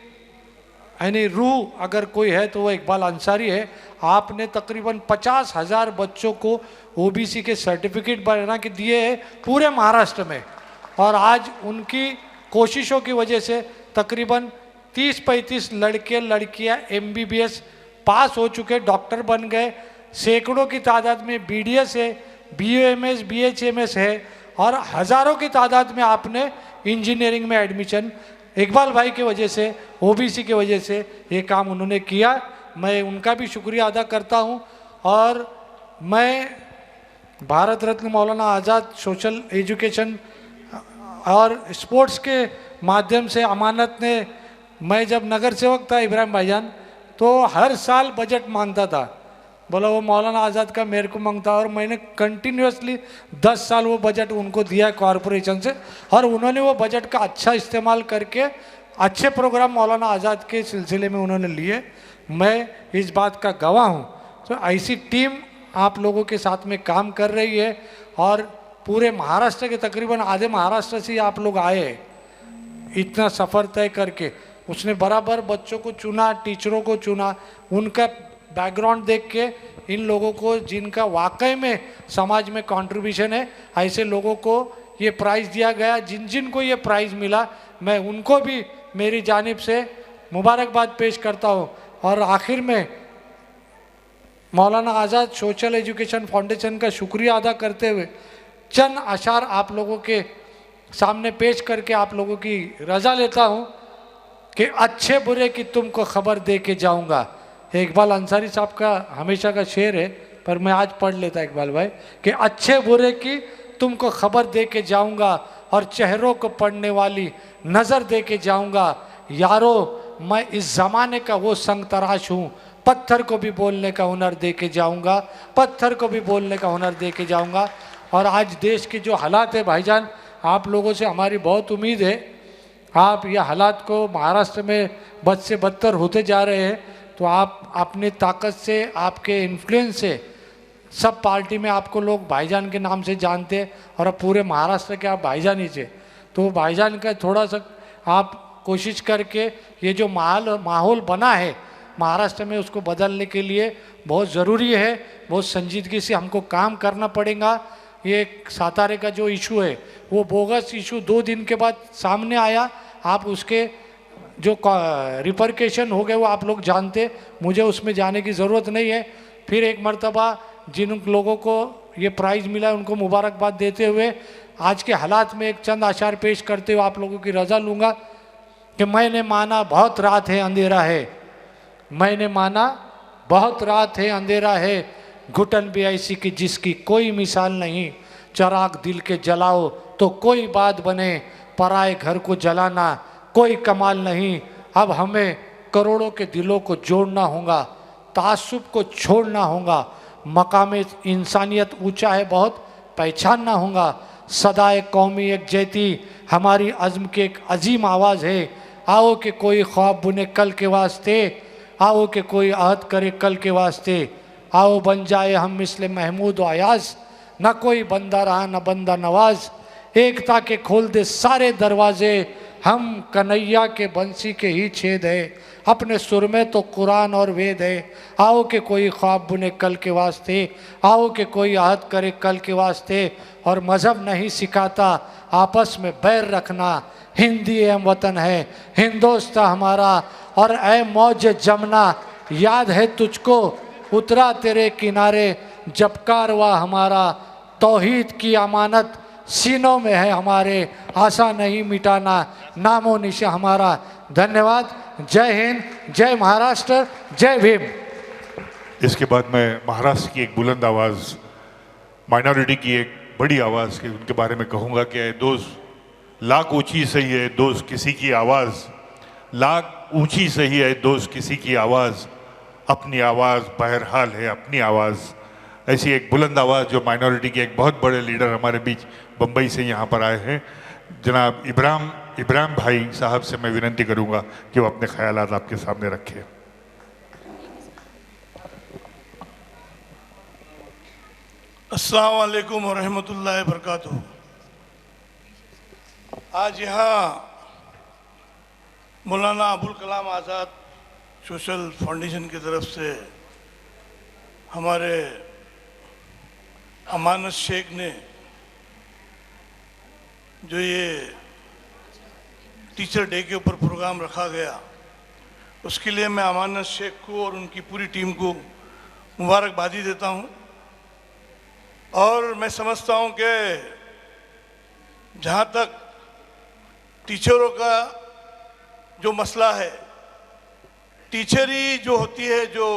Speaker 10: यानी रूह अगर कोई है तो वो इकबाल अंसारी है। आपने तकरीबन 50,000 बच्चों को OBC के सर्टिफिकेट बना के दिए हैं पूरे महाराष्ट्र में। और आज उनकी कोशिशों की वजह से तकरीबन 30-35 लड़के लड़कियां MBBS पास हो चुके, डॉक्टर बन गए। सैकड़ों की तादाद में BDS है, BUMS BHMS है, और हज़ारों की तादाद में आपने इंजीनियरिंग में एडमिशन इकबाल भाई की वजह से, OBC की वजह से ये काम उन्होंने किया। मैं उनका भी शुक्रिया अदा करता हूँ। और मैं भारत रत्न मौलाना आज़ाद सोशल एजुकेशन और स्पोर्ट्स के माध्यम से अमानत ने, मैं जब नगर सेवक था इब्राहिम भाईजान, तो हर साल बजट मांगता था, बोला वो मौलाना आज़ाद का मेरे को मांगता, और मैंने कंटिन्यूसली 10 साल वो बजट उनको दिया है कॉरपोरेशन से, और उन्होंने वो बजट का अच्छा इस्तेमाल करके अच्छे प्रोग्राम मौलाना आज़ाद के सिलसिले में उन्होंने लिए। मैं इस बात का गवाह हूँ। तो ऐसी टीम आप लोगों के साथ में काम कर रही है, और पूरे महाराष्ट्र के तकरीबन आधे महाराष्ट्र से आप लोग आए हैं इतना सफ़र तय करके। उसने बराबर बच्चों को चुना, टीचरों को चुना, उनका बैकग्राउंड देख के इन लोगों को जिनका वाकई में समाज में कंट्रीब्यूशन है, ऐसे लोगों को ये प्राइज़ दिया गया। जिन जिन को ये प्राइज़ मिला, मैं उनको भी मेरी जानिब से मुबारकबाद पेश करता हूँ। और आखिर में मौलाना आज़ाद सोशल एजुकेशन फाउंडेशन का शुक्रिया अदा करते हुए चंद अशार आप लोगों के सामने पेश करके आप लोगों की रजा लेता हूँ कि अच्छे बुरे की तुमको खबर दे के जाऊँगा। इकबाल अंसारी साहब का हमेशा का शेर है, पर मैं आज पढ़ लेता इकबाल भाई कि अच्छे बुरे की तुमको खबर दे के जाऊँगा, और चेहरों को पढ़ने वाली नज़र दे के जाऊँगा। यारो मैं इस ज़माने का वो संग तराश हूँ, पत्थर को भी बोलने का हुनर दे के जाऊँगा, पत्थर को भी बोलने का हुनर दे के जाऊँगा। और आज देश के जो हालात है भाईजान, आप लोगों से हमारी बहुत उम्मीद है, आप ये हालात को महाराष्ट्र में बद से बदतर होते जा रहे हैं, तो आप अपनी ताकत से, आपके इन्फ्लुएंस से, सब पार्टी में आपको लोग भाईजान के नाम से जानते हैं, और अब पूरे महाराष्ट्र के आप भाईजान ही थे। तो भाईजान का थोड़ा सा आप कोशिश करके ये जो माहौल बना है महाराष्ट्र में, उसको बदलने के लिए बहुत ज़रूरी है, बहुत संजीदगी से हमको काम करना पड़ेगा। ये सातारे का जो इशू है, वो बोगस इशू 2 दिन के बाद सामने आया। आप उसके जो रिपरकेशन हो गए वो आप लोग जानते, मुझे उसमें जाने की ज़रूरत नहीं है। फिर एक मर्तबा जिन लोगों को ये प्राइज़ मिला है उनको मुबारकबाद देते हुए आज के हालात में एक चंद आशार पेश करते हुए आप लोगों की रजा लूँगा कि मैंने माना बहुत रात है अंधेरा है, मैंने माना बहुत रात है अंधेरा है, घुटन भी ऐसी कि जिसकी कोई मिसाल नहीं, चराग दिल के जलाओ तो कोई बात बने, पराए घर को जलाना कोई कमाल नहीं। अब हमें करोड़ों के दिलों को जोड़ना होगा, तासुब को छोड़ना होगा, मकाम इंसानियत ऊंचा है बहुत, पहचानना होगा। सदाए कौमी एक जैती हमारी अज़्म की एक अजीम आवाज़ है। आओ कि कोई ख्वाब बुने कल के वास्ते, आओ कि कोई आहद करे कल के वास्ते, आओ बन जाए हम मिसले महमूद व अयाज, न कोई बंदा रहा न बंदा नवाज, एकता के खोल दे सारे दरवाजे, हम कन्हैया के बंसी के ही छेद है, अपने सुर में तो कुरान और वेद है। आओ कि कोई ख्वाब बुने कल के वास्ते, आओ कि कोई आहद करे कल के वास्ते, और मज़हब नहीं सिखाता आपस में बैर रखना, हिंदी एम वतन है हिंदोस्तां हमारा, और ए मौज जमना याद है तुझको उतरा तेरे किनारे, जब कारवा हमारा तौहीद की अमानत सीनों में है हमारे, आशा नहीं मिटाना नामो निशा हमारा। धन्यवाद। जय हिंद, जय महाराष्ट्र, जय भीम।
Speaker 2: इसके बाद मैं महाराष्ट्र की एक बुलंद आवाज़, माइनॉरिटी की एक बड़ी आवाज़ के उनके बारे में कहूँगा कि दोस्त लाख ऊंची सही है दोस्त किसी की आवाज़, लाख ऊंची सही है दोस्त किसी की आवाज़, अपनी आवाज़ बहरहाल है अपनी आवाज़, ऐसी एक बुलंद आवाज़ जो माइनॉरिटी के एक बहुत बड़े लीडर हमारे बीच बम्बई से यहाँ पर आए हैं, जनाब इब्राहिम भाई साहब से मैं विनती करूँगा कि वो अपने ख्यालात आपके सामने रखें।
Speaker 11: अस्सलाम वालेकुम व रहमतुल्लाहि व बरकातुहू। आज यहाँ मौलाना अबुल कलाम आज़ाद सोशल फाउंडेशन की तरफ से हमारे अमानत शेख ने जो ये टीचर डे के ऊपर प्रोग्राम रखा गया, उसके लिए मैं अमानत शेख को और उनकी पूरी टीम को मुबारकबादी देता हूँ। और मैं समझता हूँ कि जहाँ तक टीचरों का जो मसला है, टीचर ही जो होती है जो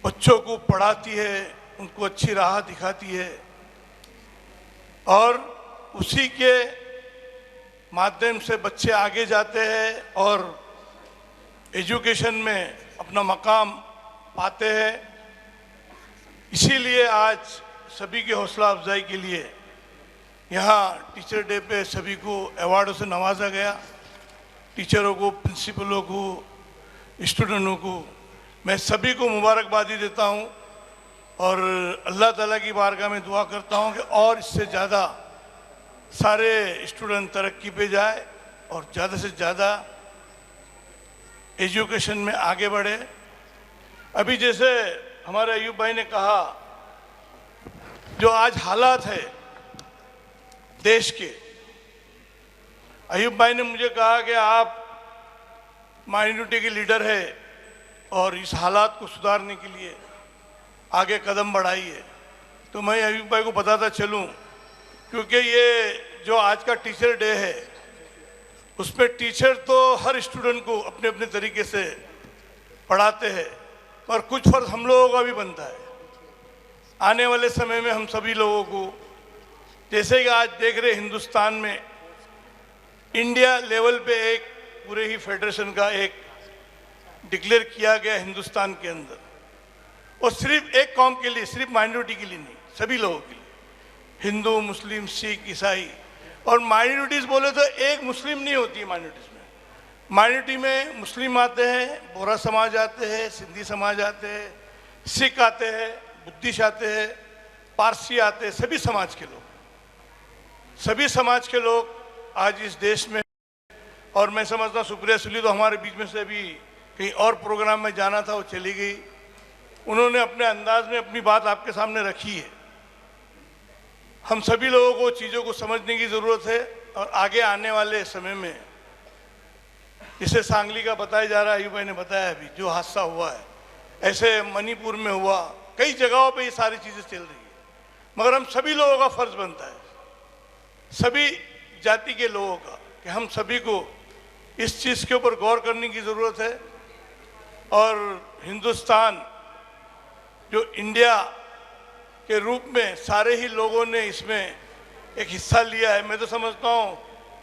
Speaker 11: बच्चों को पढ़ाती है, उनको अच्छी राह दिखाती है और उसी के माध्यम से बच्चे आगे जाते हैं और एजुकेशन में अपना मकाम पाते हैं। इसीलिए आज सभी की हौसला अफजाई के लिए यहाँ टीचर डे पे सभी को अवार्डों से नवाजा गया। टीचरों को, प्रिंसिपलों को, स्टूडेंटों को मैं सभी को मुबारकबादी देता हूँ और अल्लाह ताला की बारगाह में दुआ करता हूँ कि और इससे ज़्यादा सारे स्टूडेंट तरक्की पे जाए और ज़्यादा से ज़्यादा एजुकेशन में आगे बढ़े। अभी जैसे हमारे अयूब भाई ने कहा, जो आज हालात है देश के, अयूब भाई ने मुझे कहा कि आप माइनॉरिटी के लीडर है और इस हालात को सुधारने के लिए आगे कदम बढ़ाइए। तो मैं अयूब भाई को बताता चलूं, क्योंकि ये जो आज का टीचर डे है उसमें टीचर तो हर स्टूडेंट को अपने अपने तरीके से पढ़ाते हैं, और कुछ फर्ज हम लोगों का भी बनता है। आने वाले समय में हम सभी लोगों को, जैसे कि आज देख रहे हिंदुस्तान में इंडिया लेवल पे एक पूरे ही फेडरेशन का एक डिक्लेयर किया गया हिंदुस्तान के अंदर, और सिर्फ एक कौम के लिए, सिर्फ माइनॉरिटी के लिए नहीं, सभी लोगों के लिए, हिंदू, मुस्लिम, सिख, ईसाई। और माइनॉरिटीज़ बोले तो एक मुस्लिम नहीं होती है माइनॉरिटीज़ में। माइनॉरिटी में मुस्लिम आते हैं, बोरा समाज आते हैं, सिंधी समाज आते हैं, सिख आते हैं, बुद्धिस्ट आते हैं, पारसी आते हैं, सभी समाज के लोग, सभी समाज के लोग आज इस देश में। और मैं समझता हूँ सुप्रिया सुले तो हमारे बीच में से अभी कहीं और प्रोग्राम में जाना था, वो चली गई। उन्होंने अपने अंदाज में अपनी बात आपके सामने रखी है। हम सभी लोगों को चीज़ों को समझने की ज़रूरत है और आगे आने वाले समय में, जिसे सांगली का बताया जा रहा है, अयूब भाई ने बताया अभी जो हादसा हुआ है, ऐसे मणिपुर में हुआ, कई जगहों पे ये सारी चीज़ें चल रही है। मगर हम सभी लोगों का फर्ज बनता है, सभी जाति के लोगों का, कि हम सभी को इस चीज़ के ऊपर गौर करने की ज़रूरत है। और हिंदुस्तान जो इंडिया के रूप में सारे ही लोगों ने इसमें एक हिस्सा लिया है। मैं तो समझता हूँ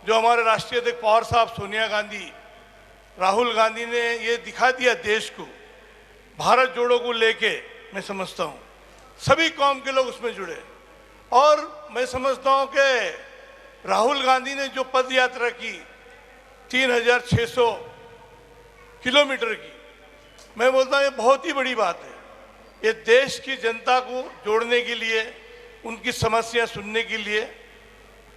Speaker 11: जो हमारे राष्ट्रीय अध्यक्ष पवार साहब, सोनिया गांधी, राहुल गांधी ने ये दिखा दिया देश को, भारत जोड़ो को लेके, मैं समझता हूँ सभी कौम के लोग उसमें जुड़े। और मैं समझता हूँ कि राहुल गांधी ने जो पद यात्रा की 3600 किलोमीटर की, मैं बोलता हूँ ये बहुत ही बड़ी बात है। ये देश की जनता को जोड़ने के लिए, उनकी समस्या सुनने के लिए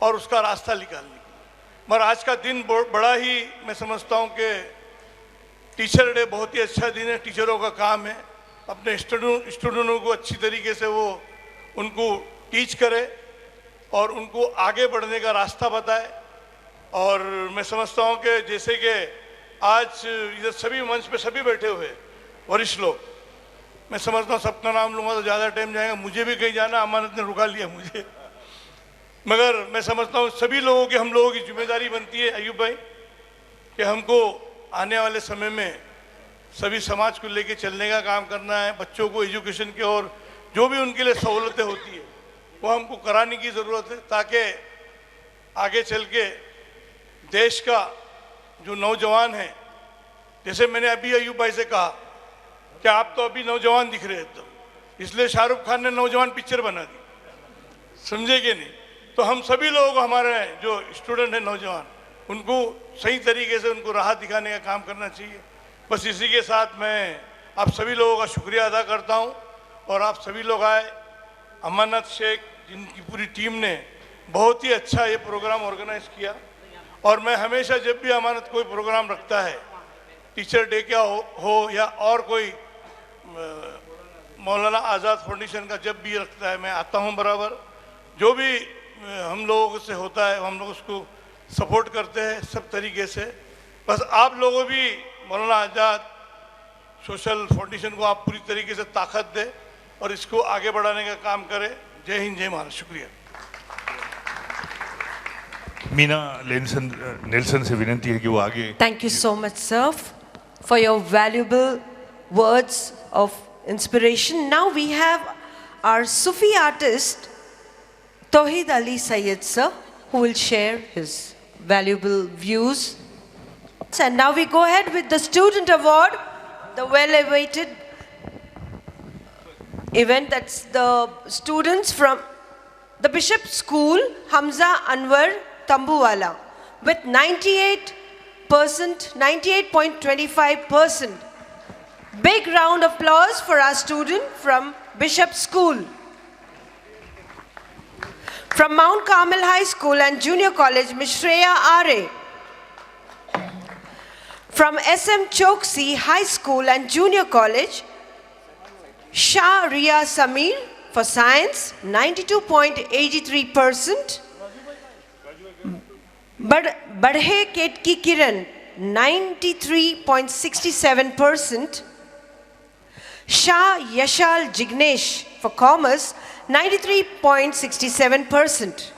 Speaker 11: और उसका रास्ता निकालने के लिए। मगर आज का दिन बड़ा ही, मैं समझता हूँ कि टीचर डे बहुत ही अच्छा दिन है। टीचरों का काम है अपने स्टूडेंटों को अच्छी तरीके से वो उनको टीच करे और उनको आगे बढ़ने का रास्ता बताए। और मैं समझता हूँ कि जैसे कि आज इधर सभी मंच पे सभी बैठे हुए वरिष्ठ लोग, मैं समझता हूँ सबका नाम लूँगा तो ज़्यादा टाइम जाएगा, मुझे भी कहीं जाना, अमानत ने रुका लिया मुझे। मगर मैं समझता हूँ सभी लोगों की, हम लोगों की जिम्मेदारी बनती है अयूब भाई, कि हमको आने वाले समय में सभी समाज को लेके चलने का काम करना है। बच्चों को एजुकेशन के और जो भी उनके लिए सहूलतें होती है वो हमको कराने की ज़रूरत है, ताकि आगे चल के देश का जो नौजवान है, जैसे मैंने अभी अयूब भाई से कहा कि आप तो अभी नौजवान दिख रहे हैं, तो इसलिए शाहरुख खान ने नौजवान पिक्चर बना दी, समझे कि नहीं? तो हम सभी लोग, हमारे जो स्टूडेंट हैं नौजवान, उनको सही तरीके से उनको राह दिखाने का काम करना चाहिए। बस इसी के साथ मैं आप सभी लोगों का शुक्रिया अदा करता हूं और आप सभी लोग आए। अमानत शेख जिनकी पूरी टीम ने बहुत ही अच्छा ये प्रोग्राम ऑर्गेनाइज किया, और मैं हमेशा जब भी अमानत कोई प्रोग्राम रखता है, टीचर डे क्या हो या और कोई मौलाना आज़ाद फाउंडेशन का जब भी रखता है, मैं आता हूँ बराबर। जो भी हम लोगों से होता है हम लोग उसको सपोर्ट करते हैं सब तरीके से। बस आप लोगों भी मौलाना आज़ाद सोशल फाउंडेशन को आप पूरी तरीके से ताकत दें और इसको आगे बढ़ाने का काम करें। जय हिंद, जय महाराष्ट्र। शुक्रिया।
Speaker 2: मीना नेल्सन से विनती है कि वो आगे।
Speaker 3: Thank you so much, sir, for your valuable words of inspiration. Now we have our Sufi artist, Tauheed Ali Sayyed, sir, who will share his valuable views. And now we go ahead with the Student Award, the well-awaited event. That's the students from the Bishop School, Hamza Anwar Tambuwala, with 98.25%. Big round of applause for our student from Bishop School. From Mount Carmel High School and Junior College, Ms. Shreya Are. From SM Choksi High School and Junior College, Shah Ria Samir for Science, 92.83%. Badhe Ketki Kiran, 93.67%. Shah Yashal Jignesh for Commerce, 93.67%.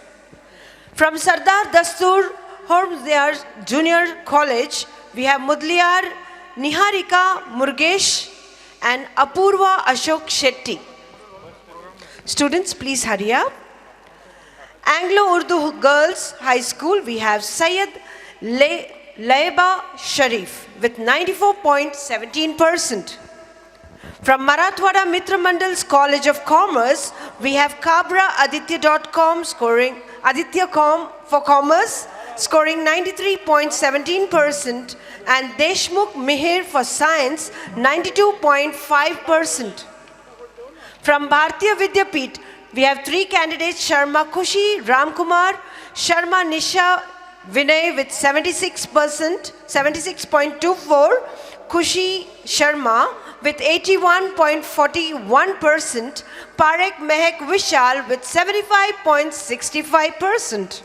Speaker 3: From Sardar Dastur Hormzyar Junior College, we have Mudliar Niharika Murgesh and Apurva Ashok Shetty. Students, please hurry up. Anglo-Urdu Girls High School, we have Syed Laiba Sharif with 94.17%. From Marathwada Mitra Mandal's College of Commerce, we have Kabra Aditya.com scoring Aditya.com for Commerce, scoring 93.17%, and Deshmukh Mihir for Science, 92.5%. From Bharatiya Vidyapeeth, we have three candidates: Sharma Kushi Ramkumar, Sharma Nisha Vinay with 76.24%, Kushi Sharma with 81.41%, Parek Mehek Vishal with 75.65%.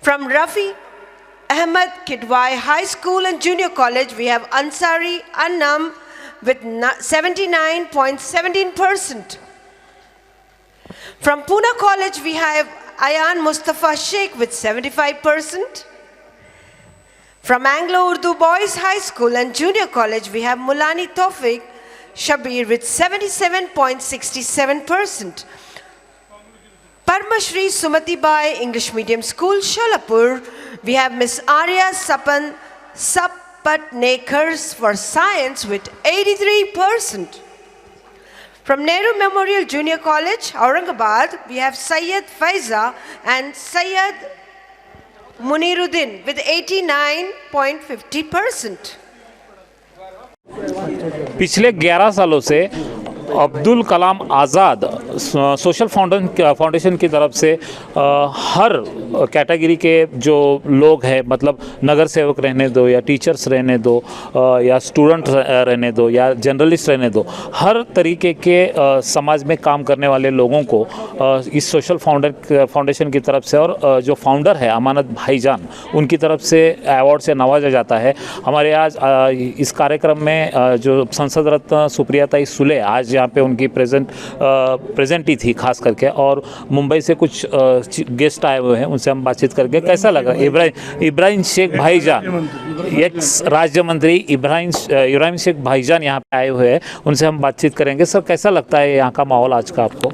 Speaker 3: From Rafi Ahmed Kidwai High School and Junior College, we have Ansari Annam with 79.17%. From Pune College, we have Ayan Mustafa Sheikh with 75%. From Anglo-Urdu Boys High School and Junior College, we have Mulani Tawfiq Shabir with 77.67%. Parma Shri Sumati Bai English Medium School, Sholapur, we have Miss Arya Sapan Sapatnekars for Science with 83%. From Nehru Memorial Junior College, Aurangabad, we have Syed Faiza and Syed Muniruddin with 89.50%.
Speaker 12: पिछले 11 सालों से Abdul Kalam Azad social foundation की तरफ से हर category के जो लोग हैं, मतलब नगर सेवक रहने दो या टीचर्स रहने दो या स्टूडेंट रहने दो या जर्नलिस्ट रहने दो, हर तरीके के समाज में काम करने वाले लोगों को इस सोशल फाउंडेशन की तरफ से और जो फाउंडर है अमानत भाईजान, उनकी तरफ से अवार्ड से नवाजा जाता है। हमारे आज इस कार्यक्रम में जो संसद रत्न सुप्रियाताई सुले आज यहाँ पे उनकी प्रेजेंट ही थी खास करके, और मुंबई से कुछ गेस्ट आए हुए हैं, उनसे हम बातचीत करके कैसा लगा। इब्राहिम शेख भाईजान, एक्स राज्य मंत्री इब्राहिम शेख भाईजान यहाँ पे आए हुए हैं, उनसे हम बातचीत करेंगे। सर, कैसा लगता है यहाँ का माहौल आज का आपको?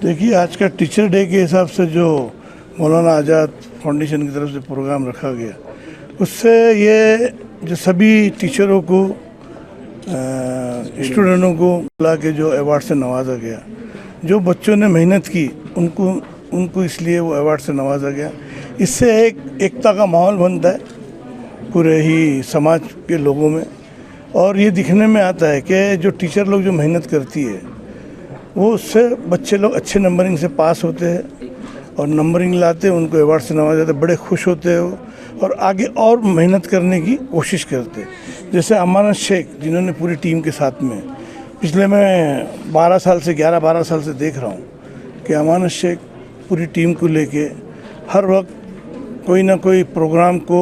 Speaker 13: देखिए, आज का टीचर डे के हिसाब से जो मौलाना आज़ाद फाउंडेशन की तरफ से प्रोग्राम रखा गया, उससे ये जो सभी टीचरों को स्टूडेंटों को ला के जो अवार्ड से नवाजा गया, जो बच्चों ने मेहनत की उनको इसलिए वो अवार्ड से नवाजा गया। इससे एक एकता का माहौल बनता है पूरे ही समाज के लोगों में, और ये दिखने में आता है कि जो टीचर लोग जो मेहनत करती है वो उससे बच्चे लोग अच्छे नंबरिंग से पास होते हैं और नंबरिंग लाते हैं, उनको अवार्ड से नवाजा जाता है, बड़े खुश होते हैं वो और आगे और मेहनत करने की कोशिश करते हैं। जैसे अमानत शेख जिन्होंने पूरी टीम के साथ में पिछले मैं 12 साल से देख रहा हूँ कि अमानत शेख पूरी टीम को लेके हर वक्त कोई ना कोई प्रोग्राम को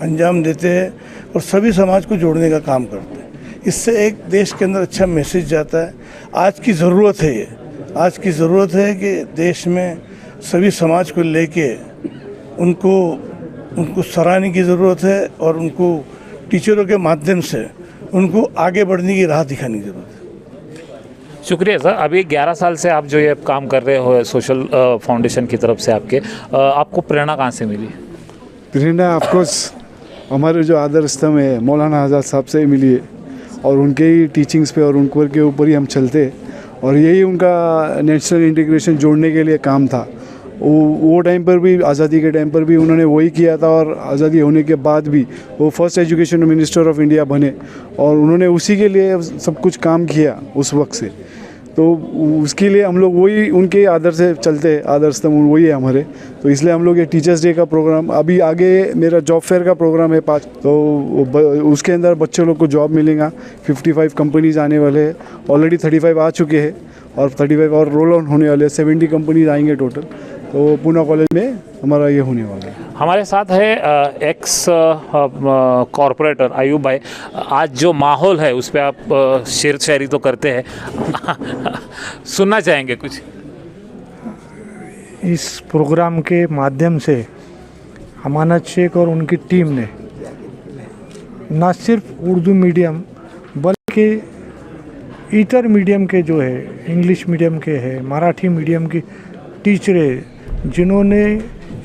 Speaker 13: अंजाम देते हैं और सभी समाज को जोड़ने का काम करते हैं। इससे एक देश के अंदर अच्छा मैसेज जाता है। आज की ज़रूरत है, ये आज की ज़रूरत है कि देश में सभी समाज को लेके उनको सराहने की ज़रूरत है और उनको टीचरों के माध्यम से उनको आगे बढ़ने की राह दिखाने की ज़रूरत है।
Speaker 12: शुक्रिया सर। अभी 11 साल से आप जो ये काम कर रहे हो सोशल फाउंडेशन की तरफ से आपको प्रेरणा कहाँ से मिली?
Speaker 14: प्रेरणा ऑफकोर्स हमारे जो आदर्श स्तंभ है मौलाना आज़ाद साहब से ही मिली है और उनके ही टीचिंग्स पे और उनके ऊपर ही हम चलते हैं और यही उनका नेशनल इंटीग्रेशन जोड़ने के लिए काम था। वो टाइम पर भी, आज़ादी के टाइम पर भी उन्होंने वही किया था और आज़ादी होने के बाद भी वो first education minister of India बने और उन्होंने उसी के लिए सब कुछ काम किया उस वक्त से। तो उसके लिए हम लोग वही उनके आदर से चलते हैं, आदर स्तंभ वही है हमारे। तो इसलिए हम लोग ये टीचर्स डे का प्रोग्राम, अभी आगे मेरा जॉब फेयर का प्रोग्राम है 5, तो उसके अंदर बच्चों लोग को जॉब मिलेगा। 55 कंपनीज आने वाले हैं, ऑलरेडी 35 आ चुके हैं और 35 और रोल ऑन होने वाले हैं। 70 कंपनीज आएंगे टोटल। तो पूना कॉलेज में हमारा ये होने वाला है।
Speaker 12: हमारे साथ है एक्स कॉरपोरेटर अयूब भाई। आज जो माहौल है उस पर आप शेर शायरी तो करते हैं सुनना चाहेंगे कुछ?
Speaker 10: इस प्रोग्राम के माध्यम से अमानत शेख और उनकी टीम ने न सिर्फ उर्दू मीडियम बल्कि इतर मीडियम के जो है, इंग्लिश मीडियम के है, मराठी मीडियम की टीचरें जिन्होंने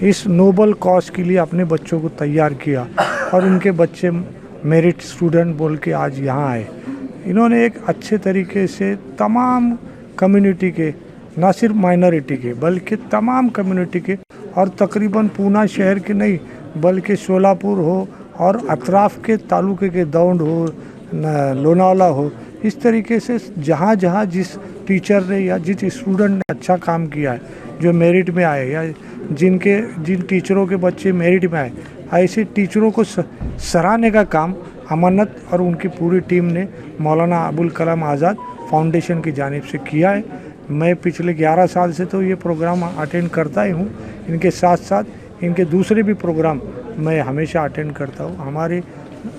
Speaker 10: इस नोबल कॉज के लिए अपने बच्चों को तैयार किया और उनके बच्चे मेरिट स्टूडेंट बोल के आज यहाँ आए। इन्होंने एक अच्छे तरीके से तमाम कम्युनिटी के, ना सिर्फ माइनॉरिटी के बल्कि तमाम कम्युनिटी के और तकरीबन पूना शहर के नहीं बल्कि शोलापुर हो और अतराफ़ के तालुके के दौंड हो, लोनावाला हो, इस तरीके से जहाँ जहाँ जिस टीचर ने या जिस स्टूडेंट ने अच्छा काम किया है, जो मेरिट में आए या जिन टीचरों के बच्चे मेरिट में आए, ऐसे टीचरों को सराहने का काम अमानत और उनकी पूरी टीम ने मौलाना अबुल कलाम आज़ाद फाउंडेशन की जानिब से किया है। मैं पिछले 11 साल से तो ये प्रोग्राम अटेंड करता ही हूँ। इनके साथ साथ इनके दूसरे भी प्रोग्राम मैं हमेशा अटेंड करता हूँ। हमारे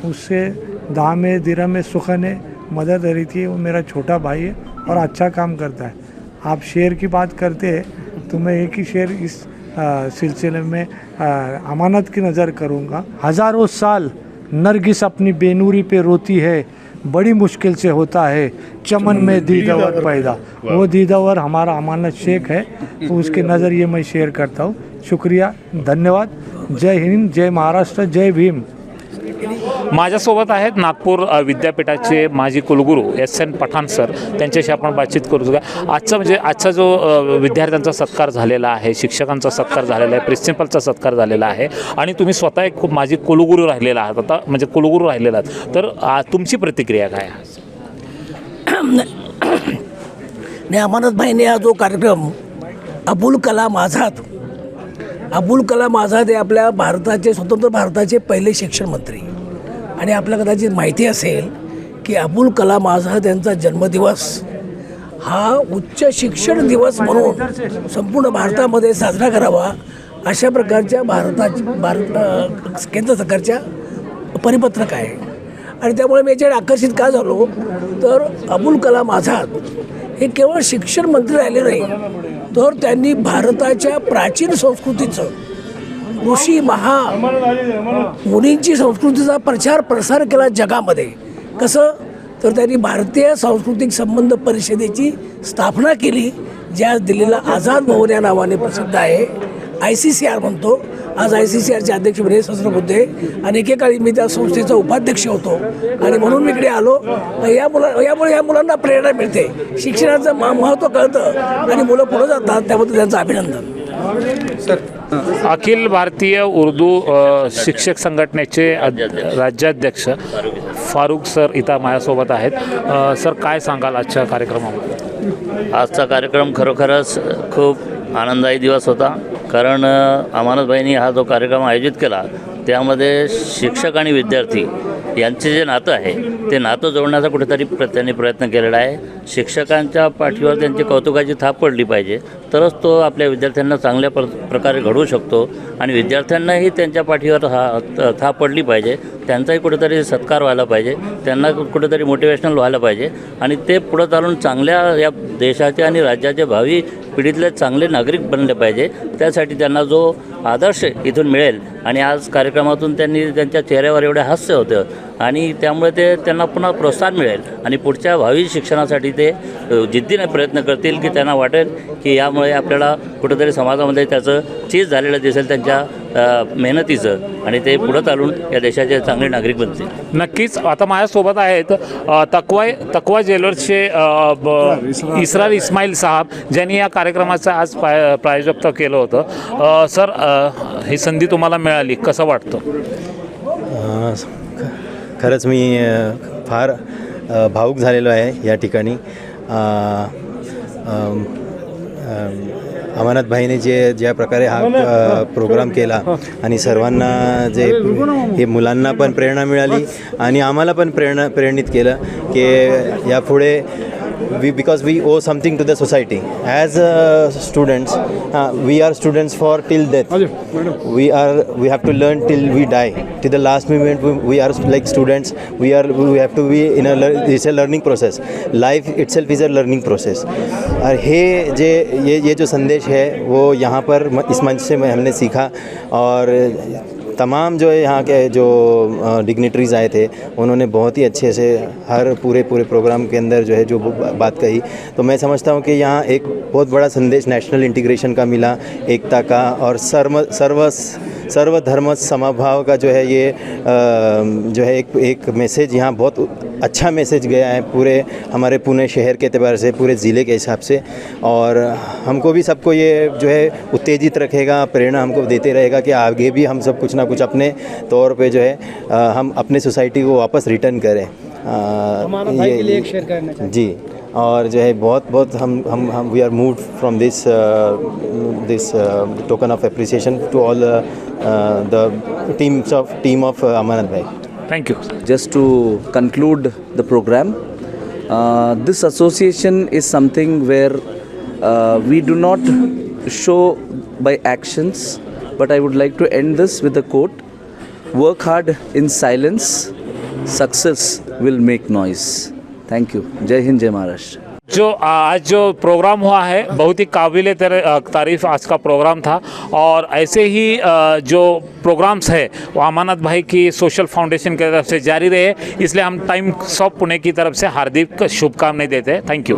Speaker 10: उससे दामे दिरमे सुखने मदद रहती है। वो मेरा छोटा भाई है और अच्छा काम करता है। आप शेर की बात करते हैं तो मैं एक ही शेर इस सिलसिले में अमानत की नज़र करूँगा। हज़ारों साल नरगिस अपनी बेनूरी पे रोती है, बड़ी मुश्किल से होता है चमन में दीदावर पैदा। वो दीदावर हमारा अमानत शेख है, तो उसके नज़रिए मैं शेयर करता हूँ। शुक्रिया, धन्यवाद। जय हिंद, जय महाराष्ट्र, जय भीम।
Speaker 12: माझ्यासोबत आहेत नागपूर विद्यापीठाचे माजी कुलगुरू SN पठाण सर, त्यांच्याशी आपण बातचीत करू. आजचा जो विद्यार्थ्यांचा सत्कार झालेला आहे, शिक्षकांचा सत्कार झालेला आहे, प्रिन्सिपलचा सत्कार झालेला आहे आणि तुम्ही स्वतः एक खूप माजी कुलगुरू राहिलेला आहात, आता म्हणजे कुलगुरू राहिलेला आहात, तर तुमची प्रतिक्रिया काय आहे?
Speaker 7: ने अमानत भाईने हा जो कार्यक्रम अबुल कलाम आझाद हे आपल्या भारताचे, स्वतंत्र भारताचे पहिले शिक्षण मंत्री. आणि आपल्याला कदाचित माहिती असेल की अबुल कलाम आझाद यांचा जन्मदिवस हा उच्च शिक्षण दिवस म्हणून संपूर्ण भारतामध्ये साजरा करावा अशा प्रकारच्या केंद्र सरकारच्या परिपत्रक आहे. आणि त्यामुळे मी याच्याकडे आकर्षित का झालो तर अबुल कलाम आझाद हे केवळ शिक्षण मंत्री राहिले नाही, तर त्यांनी भारताच्या प्राचीन संस्कृतीचं, ऋषी मुनींची संस्कृतीचा प्रचार प्रसार केला जगामध्ये. कसं तर त्यांनी भारतीय सांस्कृतिक संबंध परिषदेची स्थापना केली, ज्या दिल्लीला आझाद भवन या नावाने प्रसिद्ध आहे, ICCR म्हणतो. आज ICCRचे अध्यक्ष विनय सहस्रबुद्धे आणि एकेकाळी मी त्या संस्थेचा उपाध्यक्ष होतो आणि म्हणून मी इकडे आलो. यामुळे या मुलांना प्रेरणा मिळते, शिक्षणाचं महत्त्व कळतं आणि मुलं पुढे जातात, त्याबद्दल त्यांचं अभिनंदन.
Speaker 12: अखिल भारतीय उर्दू शिक्षक संघटनेचे राज्याध्यक्ष फारुख सर इथं माझ्यासोबत आहेत. सर, काय सांगाल आजच्या कार्यक्रमामध्ये?
Speaker 15: आजचा कार्यक्रम खरोखरच खूप आनंददायी दिवस होता, कारण अमानतभाईंनी हा जो कार्यक्रम आयोजित केला त्यामध्ये शिक्षक आणि विद्यार्थी यांचे जे नातं आहे ते नातं जोडण्याचा कुठेतरी त्यांनी प्रयत्न केलेला आहे. शिक्षकांच्या पाठीवर त्यांची कौतुकाची थाप पडली पाहिजे, तरच तो आपल्या विद्यार्थ्यांना चांगल्या प्रकारे घडवू शकतो आणि विद्यार्थ्यांनाही त्यांच्या पाठीवर थाप पडली पाहिजे, त्यांचाही कुठेतरी सत्कार व्हायला पाहिजे, त्यांना कुठेतरी मोटिवेशनल व्हायला पाहिजे आणि ते पुढं चालून चांगल्या या देशाचे आणि राज्याचे भावी पिढीतले चांगले नागरिक बनले पाहिजे. त्यासाठी त्यांना जो आदर्श इथून मिळेल आणि आज कार्यक्रमातून त्यांच्या चेहऱ्यावर एवढे हास्य होतं आणि त्यामुळे त्यांना पुन्हा प्रोत्साहन मिळेल आणि पुढच्या भावी शिक्षणासाठी ते जिद्दीने प्रयत्न करतील की त्यांना वाटेल की यामुळे आपल्याला कुठेतरी समाजामध्ये त्याचं चीज झालेलं दिसेल त्यांच्या मेहनतीचं आणि ते पुढं चालून या देशाचे चांगले नागरिक बनतील.
Speaker 12: नक्कीच. आता माझ्यासोबत आहेत तकवा ज्वेलर्सचे इसरार इस्माईल साहब, ज्यांनी या कार्यक्रमाचं आज प्रायोजकत्व केलं होतं. सर, ही संधी तुम्हाला मिळाली, कसं वाटतं?
Speaker 9: खरंच मी फार भावुक झालेलो आहे या ठिकाणी. अमानतभाईने ज्या प्रकारे हा प्रोग्राम केला आणि सर्वांना हे मुलांना पण प्रेरणा मिळाली आणि आम्हाला पण प्रेरणित केलं की यापुढे because we owe something to the society as students. We are students for till death. We have to learn till we die, till the last moment. We are like students. We have to be in it's a learning process. Life itself is a learning process. और ये जो संदेश है वो यहाँ पर इस मंच से हमने सीखा और तमाम जो है यहाँ के जो डिग्निटरीज़ आए थे उन्होंने बहुत ही अच्छे से हर पूरे प्रोग्राम के अंदर जो है जो बात कही. तो मैं समझता हूँ कि यहाँ एक बहुत बड़ा संदेश नेशनल इंटीग्रेशन का मिला, एकता का और सर्वधर्म समभाव का जो है ये जो है एक मैसेज यहाँ बहुत अच्छा मैसेज गया है पूरे हमारे पुणे शहर के एतबार से, पूरे ज़िले के हिसाब से. और हमको भी सबको ये जो है उत्तेजित रखेगा, प्रेरणा हमको देते रहेगा कि आगे भी हम सब कुछ ना कुछ अपने तौर पे जो है हम अपने सोसाइटी को वापस रिटर्न करें. ये लिए शेयर करना जी. और जो है बहुत हम we are moved from this token of appreciation to all the team of Amanat भाई.
Speaker 12: Thank you.
Speaker 4: Just to conclude the program, this association is something where we do not show by actions, but I would like to end this with a quote: work hard in silence, success will make noise. Thank you. Jai Hind, Jai Maharashtra.
Speaker 12: आज जो programme हुआ है बहुत ही काबिल तारीफ़ आज का programme था और ऐसे ही जो प्रोग्राम्स है वो अमानत भाई की सोशल फाउंडेशन की तरफ से जारी रहे, इसलिए हम टाइम्स ऑफ पुणे की तरफ से हार्दिक शुभकामनाएं देते हैं. Thank you.